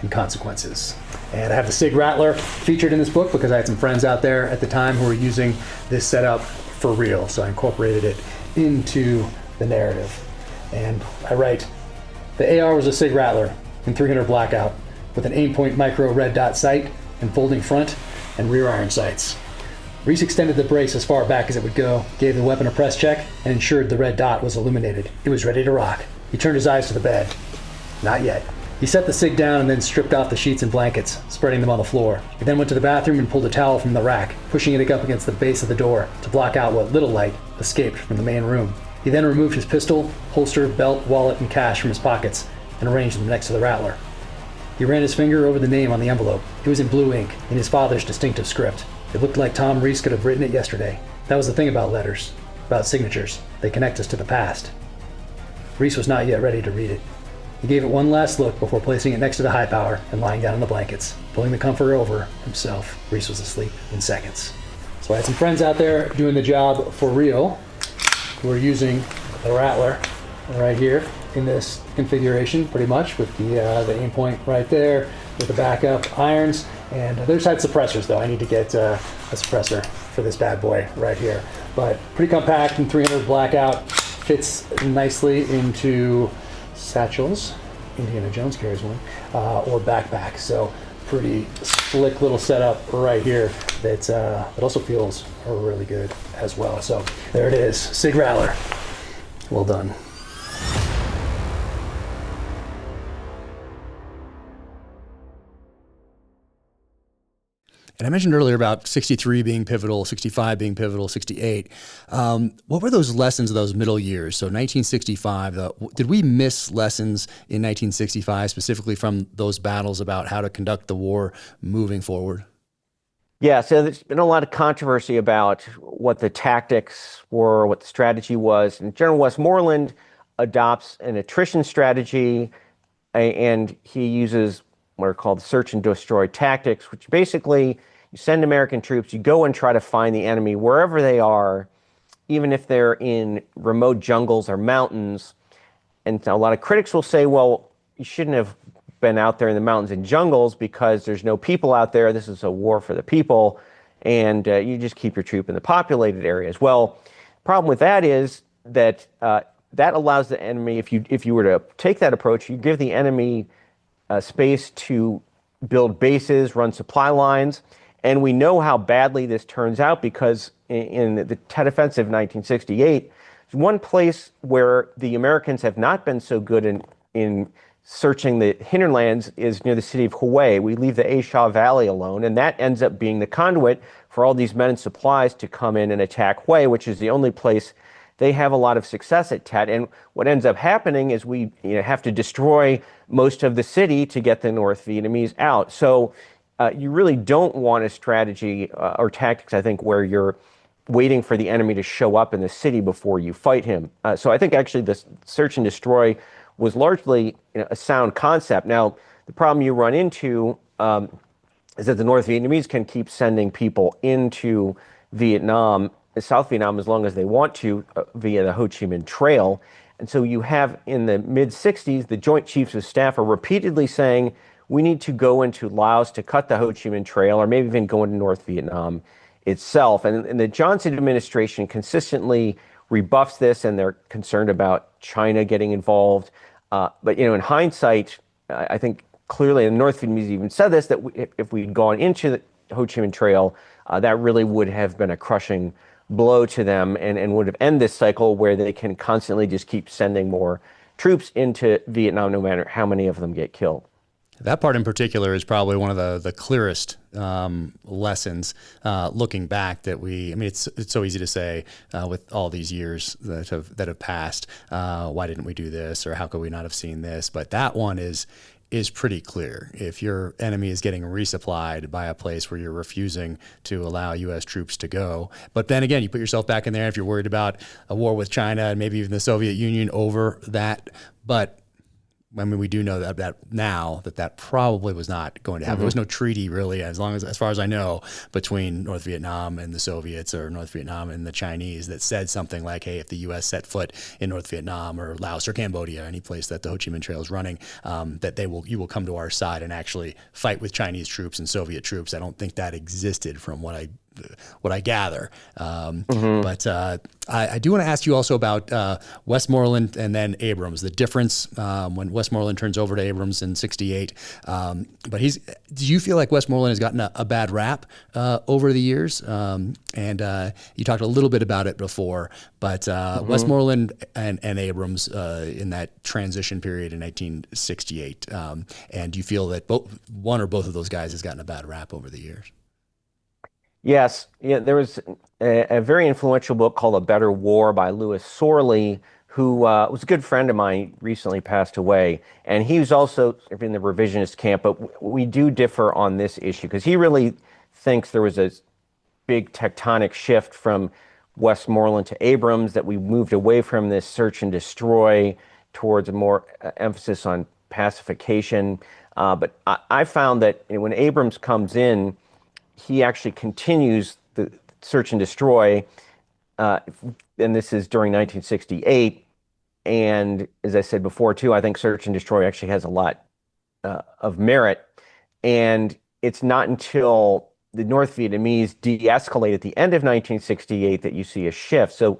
and consequences. And I have the Sig Rattler featured in this book because I had some friends out there at the time who were using this setup for real. So I incorporated it into the narrative. And I write, the AR was a Sig Rattler in 300 blackout, with an aim-point micro red dot sight and folding front and rear iron sights. Reese extended the brace as far back as it would go, gave the weapon a press check, and ensured the red dot was illuminated. It was ready to rock. He turned his eyes to the bed. Not yet. He set the Sig down and then stripped off the sheets and blankets, spreading them on the floor. He then went to the bathroom and pulled a towel from the rack, pushing it up against the base of the door to block out what little light escaped from the main room. He then removed his pistol, holster, belt, wallet, and cash from his pockets and arranged them next to the Rattler. He ran his finger over the name on the envelope. It was in blue ink, in his father's distinctive script. It looked like Tom Reese could have written it yesterday. That was the thing about letters, about signatures. They connect us to the past. Reese was not yet ready to read it. He gave it one last look before placing it next to the high power and lying down on the blankets. Pulling the comforter over himself, Reese was asleep in seconds. So I had some friends out there doing the job for real who were using the Rattler right here in this configuration, pretty much, with the aim point right there, with the backup irons, and there's side suppressors though. I need to get a suppressor for this bad boy right here. But pretty compact and 300 blackout, fits nicely into satchels. Indiana Jones carries one, or backpack. So pretty slick little setup right here that also feels really good as well. So there it is, Sig Rattler. Well done. And I mentioned earlier about 63 being pivotal, 65 being pivotal, 68. What were those lessons of those middle years? So 1965, did we miss lessons in 1965, specifically from those battles about how to conduct the war moving forward? Yeah, so there's been a lot of controversy about what the tactics were, what the strategy was. And General Westmoreland adopts an attrition strategy, and he uses what are called search and destroy tactics, which basically you send American troops, you go and try to find the enemy wherever they are, even if they're in remote jungles or mountains, And a lot of critics will say, well, you shouldn't have been out there in the mountains and jungles because there's no people out there. This is a war for the people, and you just keep your troop in the populated areas. Well, the problem with that is that that allows the enemy, if you were to take that approach, you give the enemy space to build bases, run supply lines, and we know how badly this turns out because in the Tet Offensive 1968, one place where the Americans have not been so good in searching the hinterlands is near the city of Hue. We leave the A Shah Valley alone, and that ends up being the conduit for all these men and supplies to come in and attack Hue, which is the only place they have a lot of success at Tet. And what ends up happening is we have to destroy most of the city to get the North Vietnamese out. So you really don't want a strategy or tactics, I think, where you're waiting for the enemy to show up in the city before you fight him. So I think actually the search and destroy was largely a sound concept. Now, the problem you run into is that the North Vietnamese can keep sending people into Vietnam, South Vietnam, as long as they want to via the Ho Chi Minh Trail. And so you have in the mid-60s, the Joint Chiefs of Staff are repeatedly saying, we need to go into Laos to cut the Ho Chi Minh Trail, or maybe even go into North Vietnam itself. And the Johnson administration consistently rebuffs this, and they're concerned about China getting involved. But in hindsight, I think clearly, and the North Vietnamese even said this, that if we'd gone into the Ho Chi Minh Trail, that really would have been a crushing blow to them and would have ended this cycle where they can constantly just keep sending more troops into Vietnam, no matter how many of them get killed. That part in particular is probably one of the clearest lessons looking back that it's so easy to say with all these years that have passed, why didn't we do this, or how could we not have seen this? But that one is pretty clear. If your enemy is getting resupplied by a place where you're refusing to allow U.S. troops to go, but then again, you put yourself back in there if you're worried about a war with China and maybe even the Soviet Union over that, but we do know that now that probably was not going to happen. There was no treaty really, as far as I know, between North Vietnam and the Soviets, or North Vietnam and the Chinese, that said something like, hey, if the U.S. set foot in North Vietnam or Laos or Cambodia, any place that the Ho Chi Minh Trail is running, that you will come to our side and actually fight with Chinese troops and Soviet troops. I don't think that existed from what I gather. But I do want to ask you also about Westmoreland and then Abrams, the difference when Westmoreland turns over to Abrams in 68. But do you feel like Westmoreland has gotten a bad rap over the years? And you talked a little bit about it before, but Westmoreland and Abrams in that transition period in 1968. And do you feel that one or both of those guys has gotten a bad rap over the years? Yes, there was a very influential book called A Better War by Louis Sorley, who was a good friend of mine, recently passed away. And he was also in the revisionist camp, but we do differ on this issue because he really thinks there was a big tectonic shift from Westmoreland to Abrams, that we moved away from this search and destroy towards a more emphasis on pacification. But I found that when Abrams comes in, he actually continues the search and destroy, and this is during 1968. And as I said before, too, I think search and destroy actually has a lot of merit. And it's not until the North Vietnamese de-escalate at the end of 1968 that you see a shift. So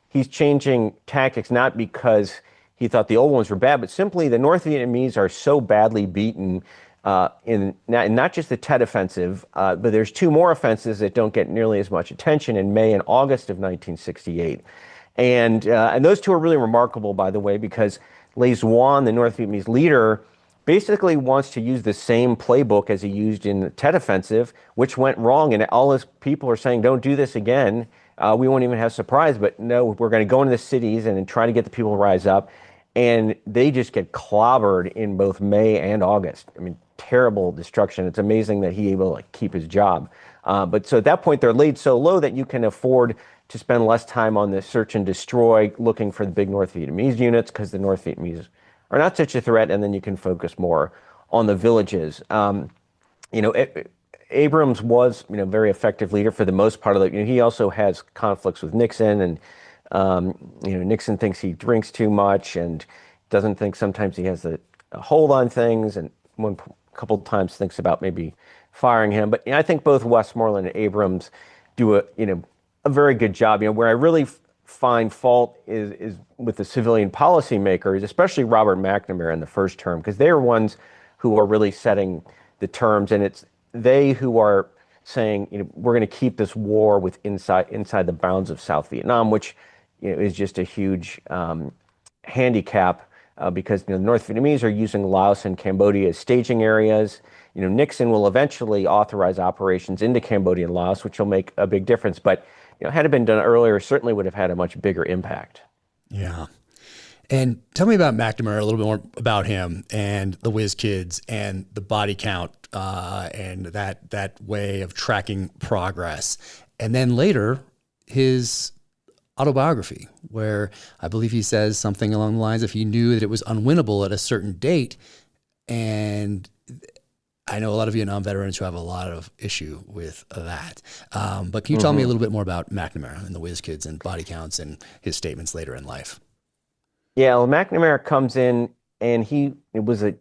he's changing tactics, not because he thought the old ones were bad, but simply the North Vietnamese are so badly beaten in not just the Tet Offensive, but there's two more offenses that don't get nearly as much attention in May and August of 1968. And those two are really remarkable, by the way, because Le Duan, the North Vietnamese leader, basically wants to use the same playbook as he used in the Tet Offensive, which went wrong. And all his people are saying, don't do this again. We won't even have surprise. But no, we're going to go into the cities and try to get the people to rise up. And they just get clobbered in both May and August. I mean, terrible destruction. It's amazing that he able to keep his job. But so at that point, they're laid so low that you can afford to spend less time on the search and destroy, looking for the big North Vietnamese units, because the North Vietnamese are not such a threat, and then you can focus more on the villages. Abrams was, very effective leader for the most part of it. He also has conflicts with Nixon, and Nixon thinks he drinks too much, and doesn't think sometimes he has a hold on things, and one couple of times thinks about maybe firing him. But I think both Westmoreland and Abrams do a very good job. Where I really find fault is with the civilian policymakers, especially Robert McNamara in the first term, because they are ones who are really setting the terms, and it's they who are saying, we're going to keep this war inside the bounds of South Vietnam, which is just a huge handicap because the North Vietnamese are using Laos and Cambodia as staging areas. Nixon will eventually authorize operations into Cambodia and Laos, which will make a big difference. But had it been done earlier, certainly would have had a much bigger impact. Yeah. And tell me about McNamara, a little bit more about him and the Whiz Kids and the body count and that way of tracking progress. And then later, his autobiography, where I believe he says something along the lines of he knew that it was unwinnable at a certain date. And I know a lot of Vietnam veterans who have a lot of issue with that. But can you tell me a little bit more about McNamara and the Whiz Kids and body counts and his statements later in life? Yeah, well, McNamara comes in and he was a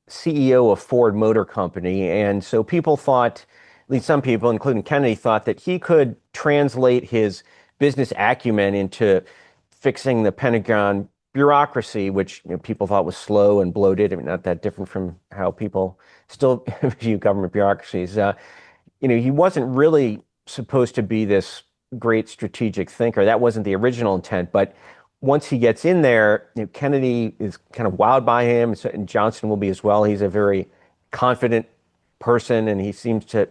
CEO of Ford Motor Company. And so people thought, at least some people, including Kennedy, thought that he could translate his business acumen into fixing the Pentagon bureaucracy, which people thought was slow and bloated. Not that different from how people still view government bureaucracies. He wasn't really supposed to be this great strategic thinker. That wasn't the original intent. But once he gets in there, Kennedy is kind of wowed by him, and Johnson will be as well. He's a very confident person, and he seems to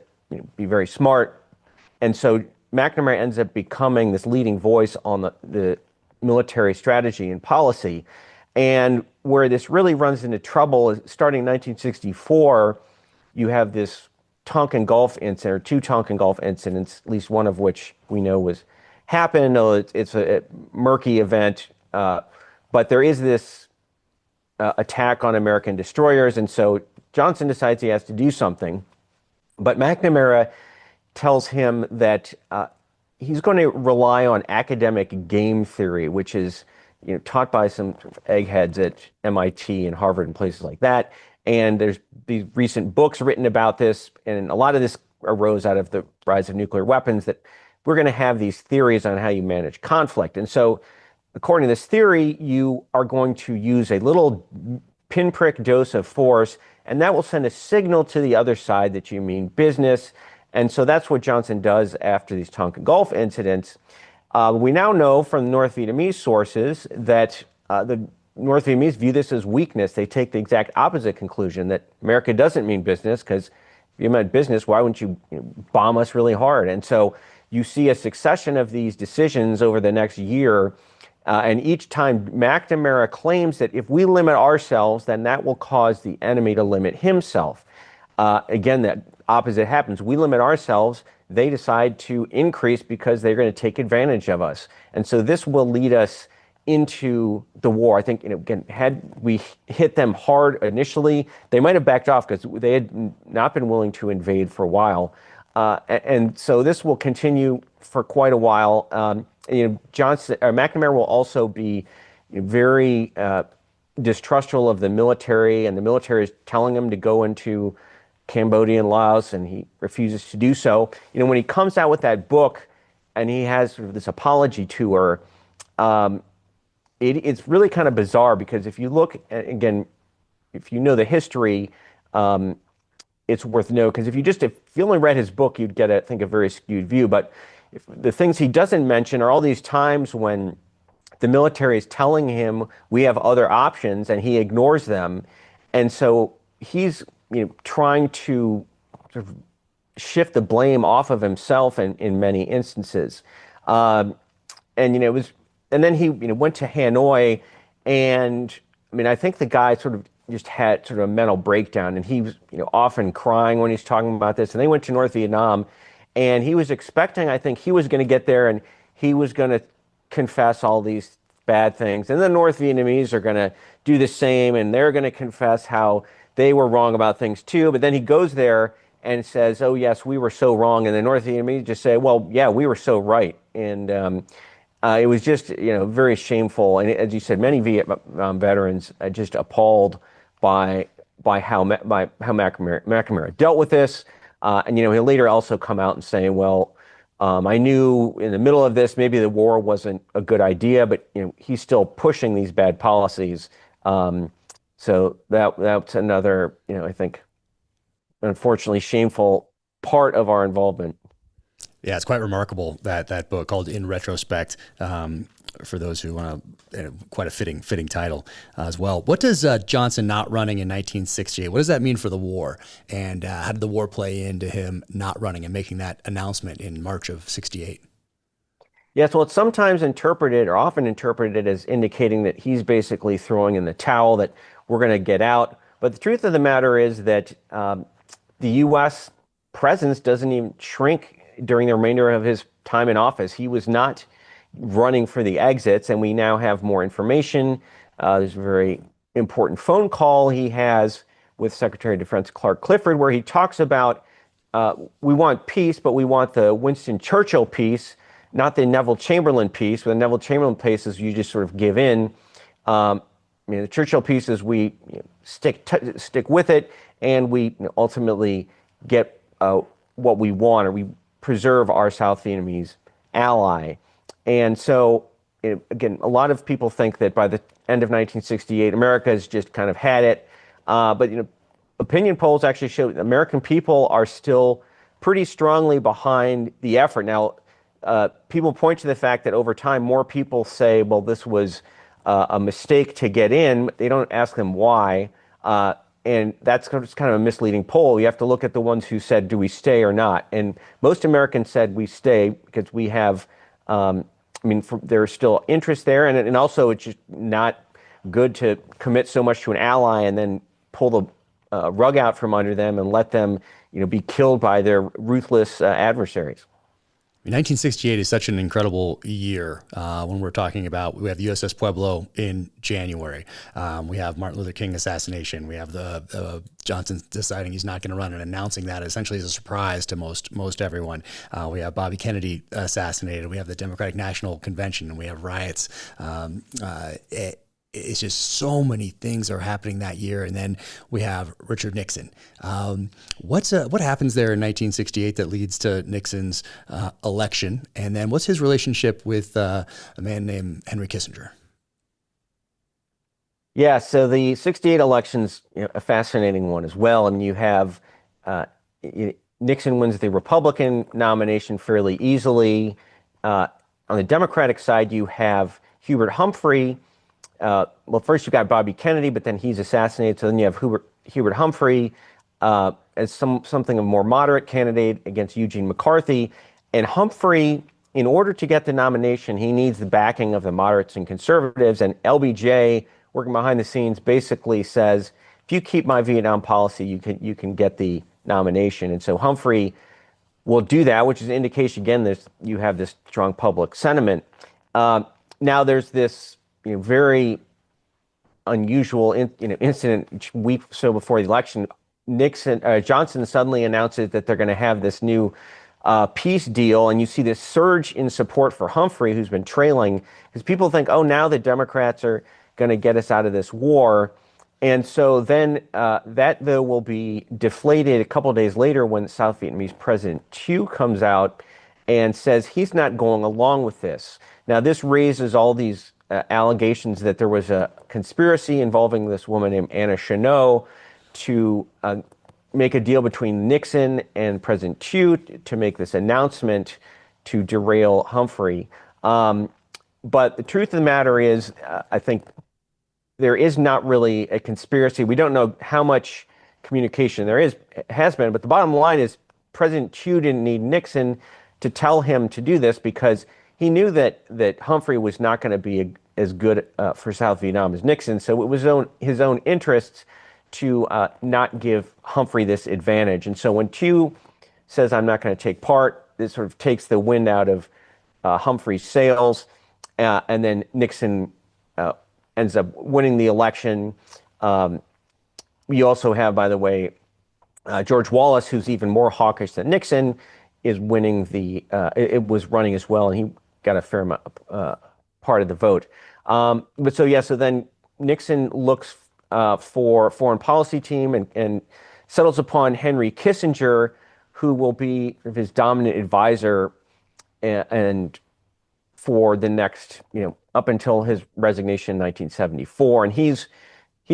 be very smart. And so McNamara ends up becoming this leading voice on the military strategy and policy. And where this really runs into trouble is starting in 1964, you have this Tonkin Gulf incident, or two Tonkin Gulf incidents, at least one of which we know happened. It's a murky event, but there is this attack on American destroyers. And so Johnson decides he has to do something. But McNamara tells him that he's going to rely on academic game theory, which is taught by some eggheads at MIT and Harvard and places like that. And there's these recent books written about this, and a lot of this arose out of the rise of nuclear weapons, that we're going to have these theories on how you manage conflict. And so according to this theory, you are going to use a little pinprick dose of force, and that will send a signal to the other side that you mean business. And so that's what Johnson does after these Tonkin Gulf incidents. We now know from North Vietnamese sources that the North Vietnamese view this as weakness. They take the exact opposite conclusion, that America doesn't mean business, because if you meant business, why wouldn't you bomb us really hard? And so you see a succession of these decisions over the next year. And each time McNamara claims that if we limit ourselves, then that will cause the enemy to limit himself. Again, that opposite happens. We limit ourselves, they decide to increase because they're going to take advantage of us. And so this will lead us into the war. I think, again, had we hit them hard initially, they might have backed off because they had not been willing to invade for a while. And so this will continue for quite a while. McNamara will also be very distrustful of the military, and the military is telling him to go into Cambodia and Laos, and he refuses to do so. When he comes out with that book and he has sort of this apology tour, it's really kind of bizarre, because if you look, again, if you know the history, it's worth noting, because if you only read his book, you'd get, I think, a very skewed view. But the things he doesn't mention are all these times when the military is telling him we have other options, and he ignores them. And so he's trying to sort of shift the blame off of himself in many instances. And then he went to Hanoi, and I think the guy sort of just had sort of a mental breakdown, and he was often crying when he's talking about this. And they went to North Vietnam, and he was expecting, I think he was going to get there and he was going to confess all these bad things, and the North Vietnamese are going to do the same, and they're going to confess how they were wrong about things too. But then he goes there and says, oh yes, we were so wrong. And the North Vietnamese just say, well, yeah, we were so right. And It was just, very shameful. And as you said, many Vietnam veterans just appalled by how McNamara dealt with this. And he'll later also come out and say, well, I knew in the middle of this, maybe the war wasn't a good idea, but he's still pushing these bad policies. So that's another, I think, unfortunately shameful part of our involvement. Yeah, it's quite remarkable that book called In Retrospect. For those who want to, quite a fitting title as well. What does Johnson not running in 1968? What does that mean for the war? And how did the war play into him not running and making that announcement in March of '68? Yes, well, it's sometimes interpreted or often interpreted as indicating that he's basically throwing in the towel, that we're going to get out. But the truth of the matter is that the U.S. presence doesn't even shrink during the remainder of his time in office. He was not running for the exits, and we now have more information. There's a very important phone call he has with Secretary of Defense Clark Clifford, where he talks about we want peace, but we want the Winston Churchill peace, not the Neville Chamberlain peace. The Neville Chamberlain peace is you just sort of give in. The Churchill peace is we stick with it, and we ultimately get what we want, or we preserve our South Vietnamese ally. And so, again, a lot of people think that by the end of 1968, America has just kind of had it. But opinion polls actually show that American people are still pretty strongly behind the effort. Now, people point to the fact that over time, more people say, well, this was a mistake to get in. They don't ask them why. And that's kind of a misleading poll. You have to look at the ones who said, do we stay or not? And most Americans said we stay because we have, there's still interest there. And also it's just not good to commit so much to an ally and then pull the rug out from under them and let them, be killed by their ruthless adversaries. 1968 is such an incredible year when we're talking about, we have the USS Pueblo in January. We have Martin Luther King assassination. We have the Johnson deciding he's not going to run and announcing that essentially as a surprise to most everyone. We have Bobby Kennedy assassinated. We have the Democratic National Convention, and we have riots. It's just so many things are happening that year. And then we have Richard Nixon. What happens there in 1968 that leads to Nixon's election? And then what's his relationship with a man named Henry Kissinger? Yeah, so the 68 election's a fascinating one as well. You have Nixon wins the Republican nomination fairly easily. On the Democratic side, you have Hubert Humphrey. Well, first you got Bobby Kennedy, but then he's assassinated. So then you have Hubert Humphrey as something of a more moderate candidate against Eugene McCarthy. And Humphrey, in order to get the nomination, he needs the backing of the moderates and conservatives. And LBJ, working behind the scenes, basically says, if you keep my Vietnam policy, you can get the nomination. And so Humphrey will do that, which is an indication, again, you have this strong public sentiment. Now there's this very unusual incident a week or so before the election. Johnson suddenly announces that they're going to have this new peace deal, and you see this surge in support for Humphrey, who's been trailing, because people think, oh, now the Democrats are going to get us out of this war. And so then that, though, will be deflated a couple of days later when South Vietnamese President Thieu comes out and says he's not going along with this. Now, this raises all these allegations that there was a conspiracy involving this woman named Anna Chenot to make a deal between Nixon and President Thieu to make this announcement to derail Humphrey. But the truth of the matter is, I think there is not really a conspiracy. We don't know how much communication there has been, but the bottom line is President Thieu didn't need Nixon to tell him to do this because he knew that Humphrey was not going to be as good for South Vietnam as Nixon. So it was his own interests to not give Humphrey this advantage. And so when Thieu says, I'm not going to take part, this sort of takes the wind out of Humphrey's sails. And then Nixon ends up winning the election. You also have, by the way, George Wallace, who's even more hawkish than Nixon, is winning it was running as well. And he got a fair amount, part of the vote. So then Nixon looks for foreign policy team and settles upon Henry Kissinger, who will be his dominant advisor and for the next, up until his resignation in 1974. And he's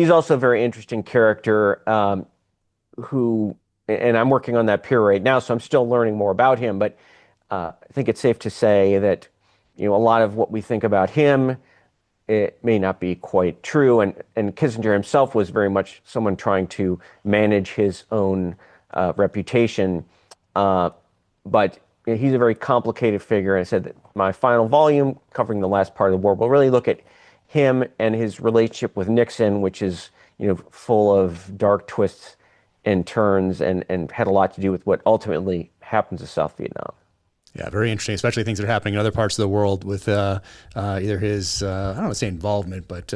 also a very interesting character who, and I'm working on that period right now, so I'm still learning more about him. But I think it's safe to say that, a lot of what we think about him, it may not be quite true. And Kissinger himself was very much someone trying to manage his own reputation. But he's a very complicated figure. And I said that my final volume, covering the last part of the war, will really look at him and his relationship with Nixon, which is, full of dark twists and turns and had a lot to do with what ultimately happened to South Vietnam. Yeah, very interesting, especially things that are happening in other parts of the world with either his, I don't want to say involvement, but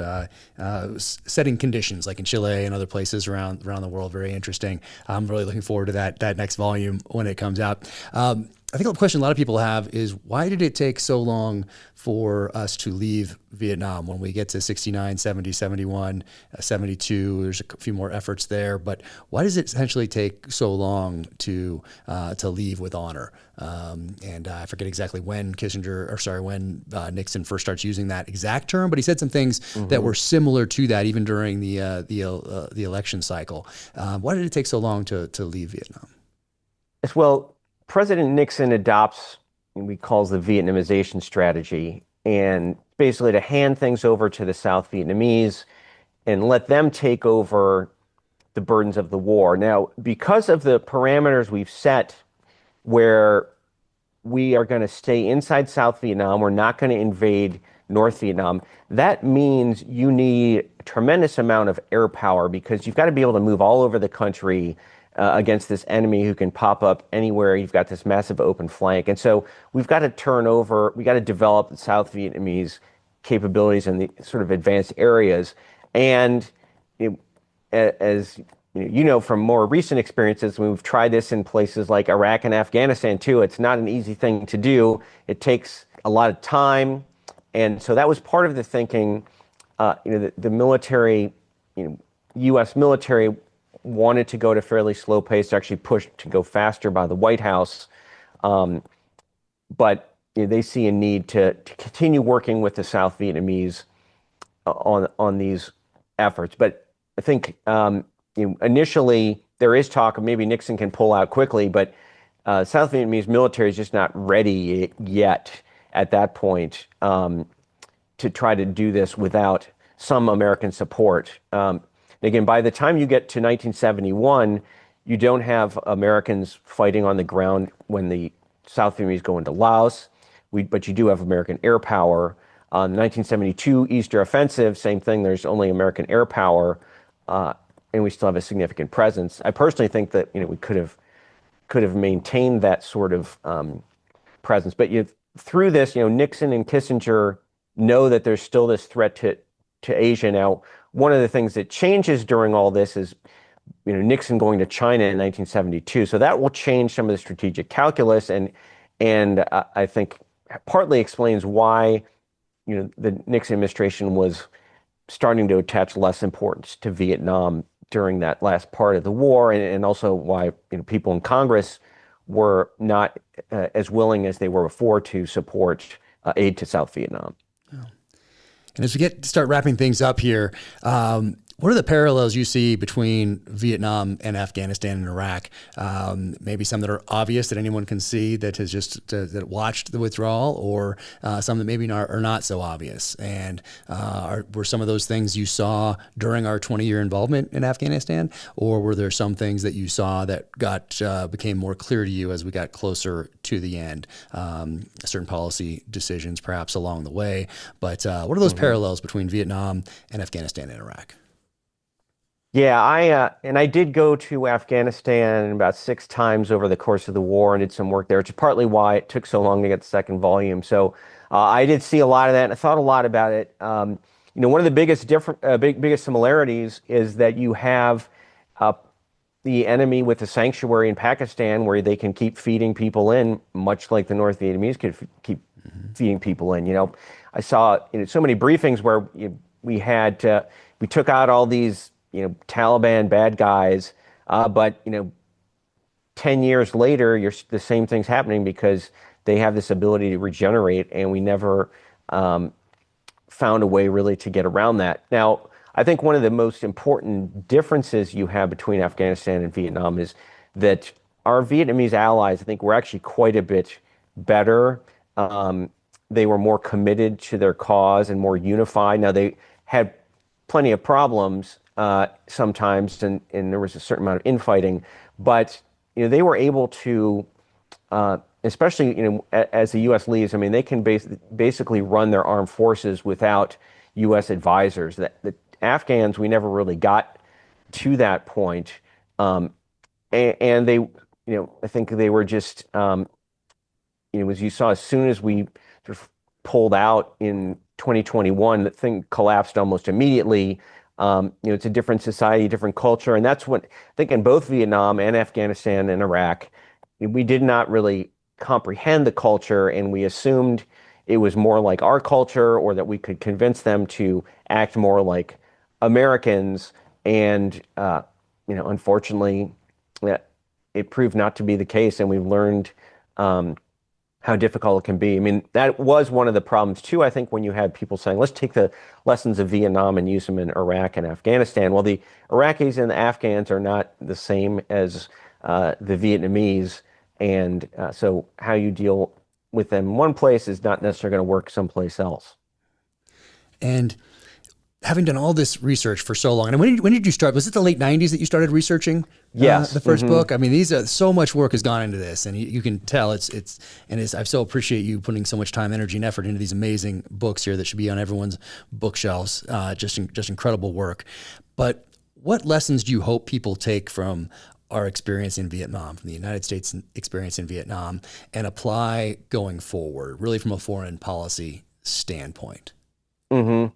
setting conditions like in Chile and other places around the world. Very interesting. I'm really looking forward to that next volume when it comes out. I think a question a lot of people have is, why did it take so long for us to leave Vietnam? When we get to 69, 70, 71, 72, there's a few more efforts there, but why does it essentially take so long to leave with honor? And I forget exactly when Nixon first starts using that exact term, but he said some things that were similar to that even during the election cycle. Why did it take so long to leave Vietnam? Well, President Nixon adopts what he calls the Vietnamization strategy, and basically to hand things over to the South Vietnamese and let them take over the burdens of the war. Now, because of the parameters we've set where we are going to stay inside South Vietnam, we're not going to invade North Vietnam, that means you need a tremendous amount of air power because you've got to be able to move all over the country against this enemy who can pop up anywhere. You've got this massive open flank. And so we've got to develop the South Vietnamese capabilities in the sort of advanced areas. And as from more recent experiences, we've tried this in places like Iraq and Afghanistan too. It's not an easy thing to do. It takes a lot of time. And so that was part of the thinking. The military, U.S. military wanted to go at a fairly slow pace, actually pushed to go faster by the White House. But they see a need to continue working with the South Vietnamese on these efforts. But I think initially there is talk of maybe Nixon can pull out quickly, but South Vietnamese military is just not ready yet at that point to try to do this without some American support. Again, by the time you get to 1971, you don't have Americans fighting on the ground when the South Vietnamese go into Laos, but you do have American air power. 1972 Easter Offensive, same thing. There's only American air power, and we still have a significant presence. I personally think that we could have maintained that sort of presence. But through this, Nixon and Kissinger know that there's still this threat to Asia. Now, one of the things that changes during all this is, Nixon going to China in 1972. So that will change some of the strategic calculus, and I think partly explains why, the Nixon administration was starting to attach less importance to Vietnam during that last part of the war, and also why people in Congress were not as willing as they were before to support aid to South Vietnam. And as we start wrapping things up here, what are the parallels you see between Vietnam and Afghanistan and Iraq? Maybe some that are obvious that anyone can see that has just that watched the withdrawal, or some that maybe are not so obvious. And were some of those things you saw during our 20-year involvement in Afghanistan, or were there some things that you saw that became more clear to you as we got closer to the end? Certain policy decisions perhaps along the way, but what are those parallels between Vietnam and Afghanistan and Iraq? Yeah, I did go to Afghanistan about 6 times over the course of the war and did some work there, which is partly why it took so long to get the second volume. So I did see a lot of that, and I thought a lot about it. One of the biggest similarities is that you have the enemy with a sanctuary in Pakistan where they can keep feeding people in, much like the North Vietnamese could keep feeding people in. I saw so many briefings where we took out all these Taliban bad guys, but 10 years later, the same thing's happening because they have this ability to regenerate, and we never found a way really to get around that. Now, I think one of the most important differences you have between Afghanistan and Vietnam is that our Vietnamese allies, I think, were actually quite a bit better. They were more committed to their cause and more unified. Now, they had plenty of problems sometimes, and there was a certain amount of infighting, but they were able to, especially as the U.S. leads. I mean, they can basically run their armed forces without U.S. advisors. The Afghans, we never really got to that point, and they, I think they were just, as you saw, as soon as we sort of pulled out in 2021, the thing collapsed almost immediately. It's a different society, different culture. And that's what I think in both Vietnam and Afghanistan and Iraq, we did not really comprehend the culture, and we assumed it was more like our culture, or that we could convince them to act more like Americans. And, unfortunately, it proved not to be the case. And we've learned how difficult it can be. I mean, that was one of the problems too, I think, when you had people saying, let's take the lessons of Vietnam and use them in Iraq and Afghanistan. Well, the Iraqis and the Afghans are not the same as the Vietnamese. And so how you deal with them in one place is not necessarily going to work someplace else. And having done all this research for so long, and when did you start? Was it the late 90s that you started researching yes. The first book? I mean, so much work has gone into this, and you can tell I so appreciate you putting so much time, energy, and effort into these amazing books here that should be on everyone's bookshelves. Just incredible work. But what lessons do you hope people take from our experience in Vietnam, from the United States experience in Vietnam, and apply going forward, really from a foreign policy standpoint? Mm-hmm.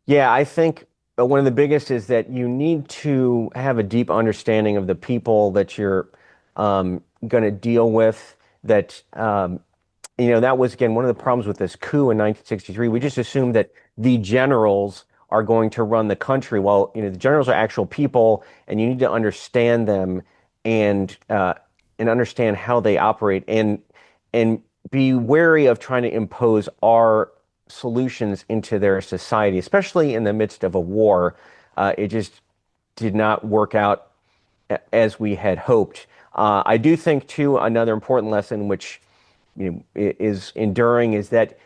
Yeah, I think one of the biggest is that you need to have a deep understanding of the people that you're going to deal with. That that was, again, one of the problems with this coup in 1963. We just assumed that the generals are going to run the country. Well, the generals are actual people, and you need to understand them and understand how they operate, and be wary of trying to impose our solutions into their society, especially in the midst of a war. It just did not work out as we had hoped. I do think, too, another important lesson, which is enduring, is that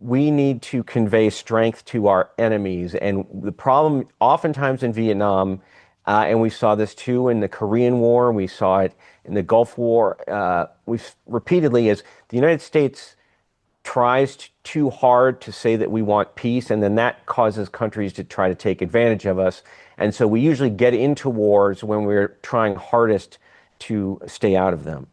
we need to convey strength to our enemies. And the problem oftentimes in Vietnam, and we saw this too in the Korean War, we saw it in the Gulf War, we've repeatedly, is the United States tries too hard to say that we want peace, and then that causes countries to try to take advantage of us. And so we usually get into wars when we're trying hardest to stay out of them.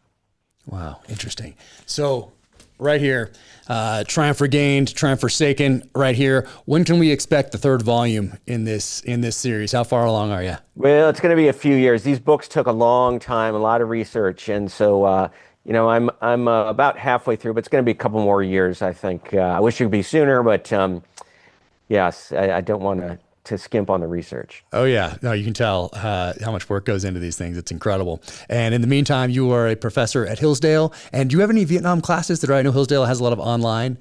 Wow, interesting. So right here, Triumph Regained, Triumph Forsaken, right here. When can we expect the third volume in this series? How far along are you? Well, it's going to be a few years. These books took a long time, a lot of research, and so I'm about halfway through, but it's going to be a couple more years, I think. I wish it could be sooner, but yes, I don't want to skimp on the research. Oh yeah, no, you can tell how much work goes into these things. It's incredible. And in the meantime, you are a professor at Hillsdale. And do you have any Vietnam classes that I know Hillsdale has a lot of online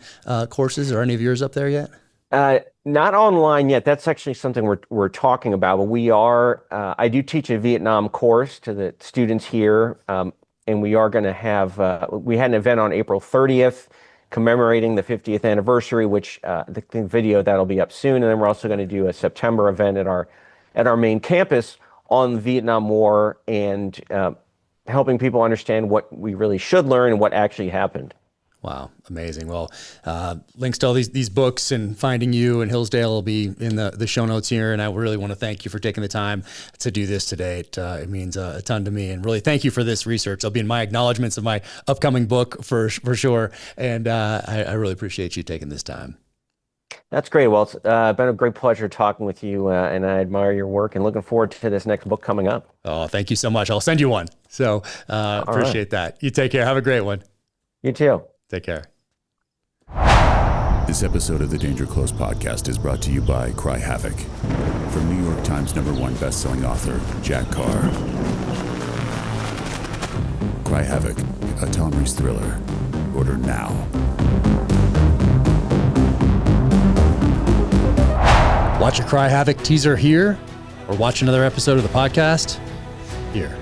courses? Are any of yours up there yet? Not online yet. That's actually something we're talking about. But we are. I do teach a Vietnam course to the students here. And we are going to have, we had an event on April 30th commemorating the 50th anniversary, which the video that'll be up soon. And then we're also going to do a September event at our main campus on the Vietnam War, and helping people understand what we really should learn and what actually happened. Wow, amazing. Well, links to all these books and finding you and Hillsdale will be in the show notes here. And I really want to thank you for taking the time to do this today. It means a ton to me. And really thank you for this research. It'll be in my acknowledgments of my upcoming book for sure. And I really appreciate you taking this time. That's great. Well, it's been a great pleasure talking with you, and I admire your work and looking forward to this next book coming up. Oh, thank you so much. I'll send you one. So appreciate that. You take care. Have a great one. You too. Take care. This episode of the Danger Close podcast is brought to you by Cry Havoc. From New York Times #1 best-selling author Jack Carr. Cry Havoc, a Tom Rees thriller. Order now. Watch a Cry Havoc teaser here, or watch another episode of the podcast here.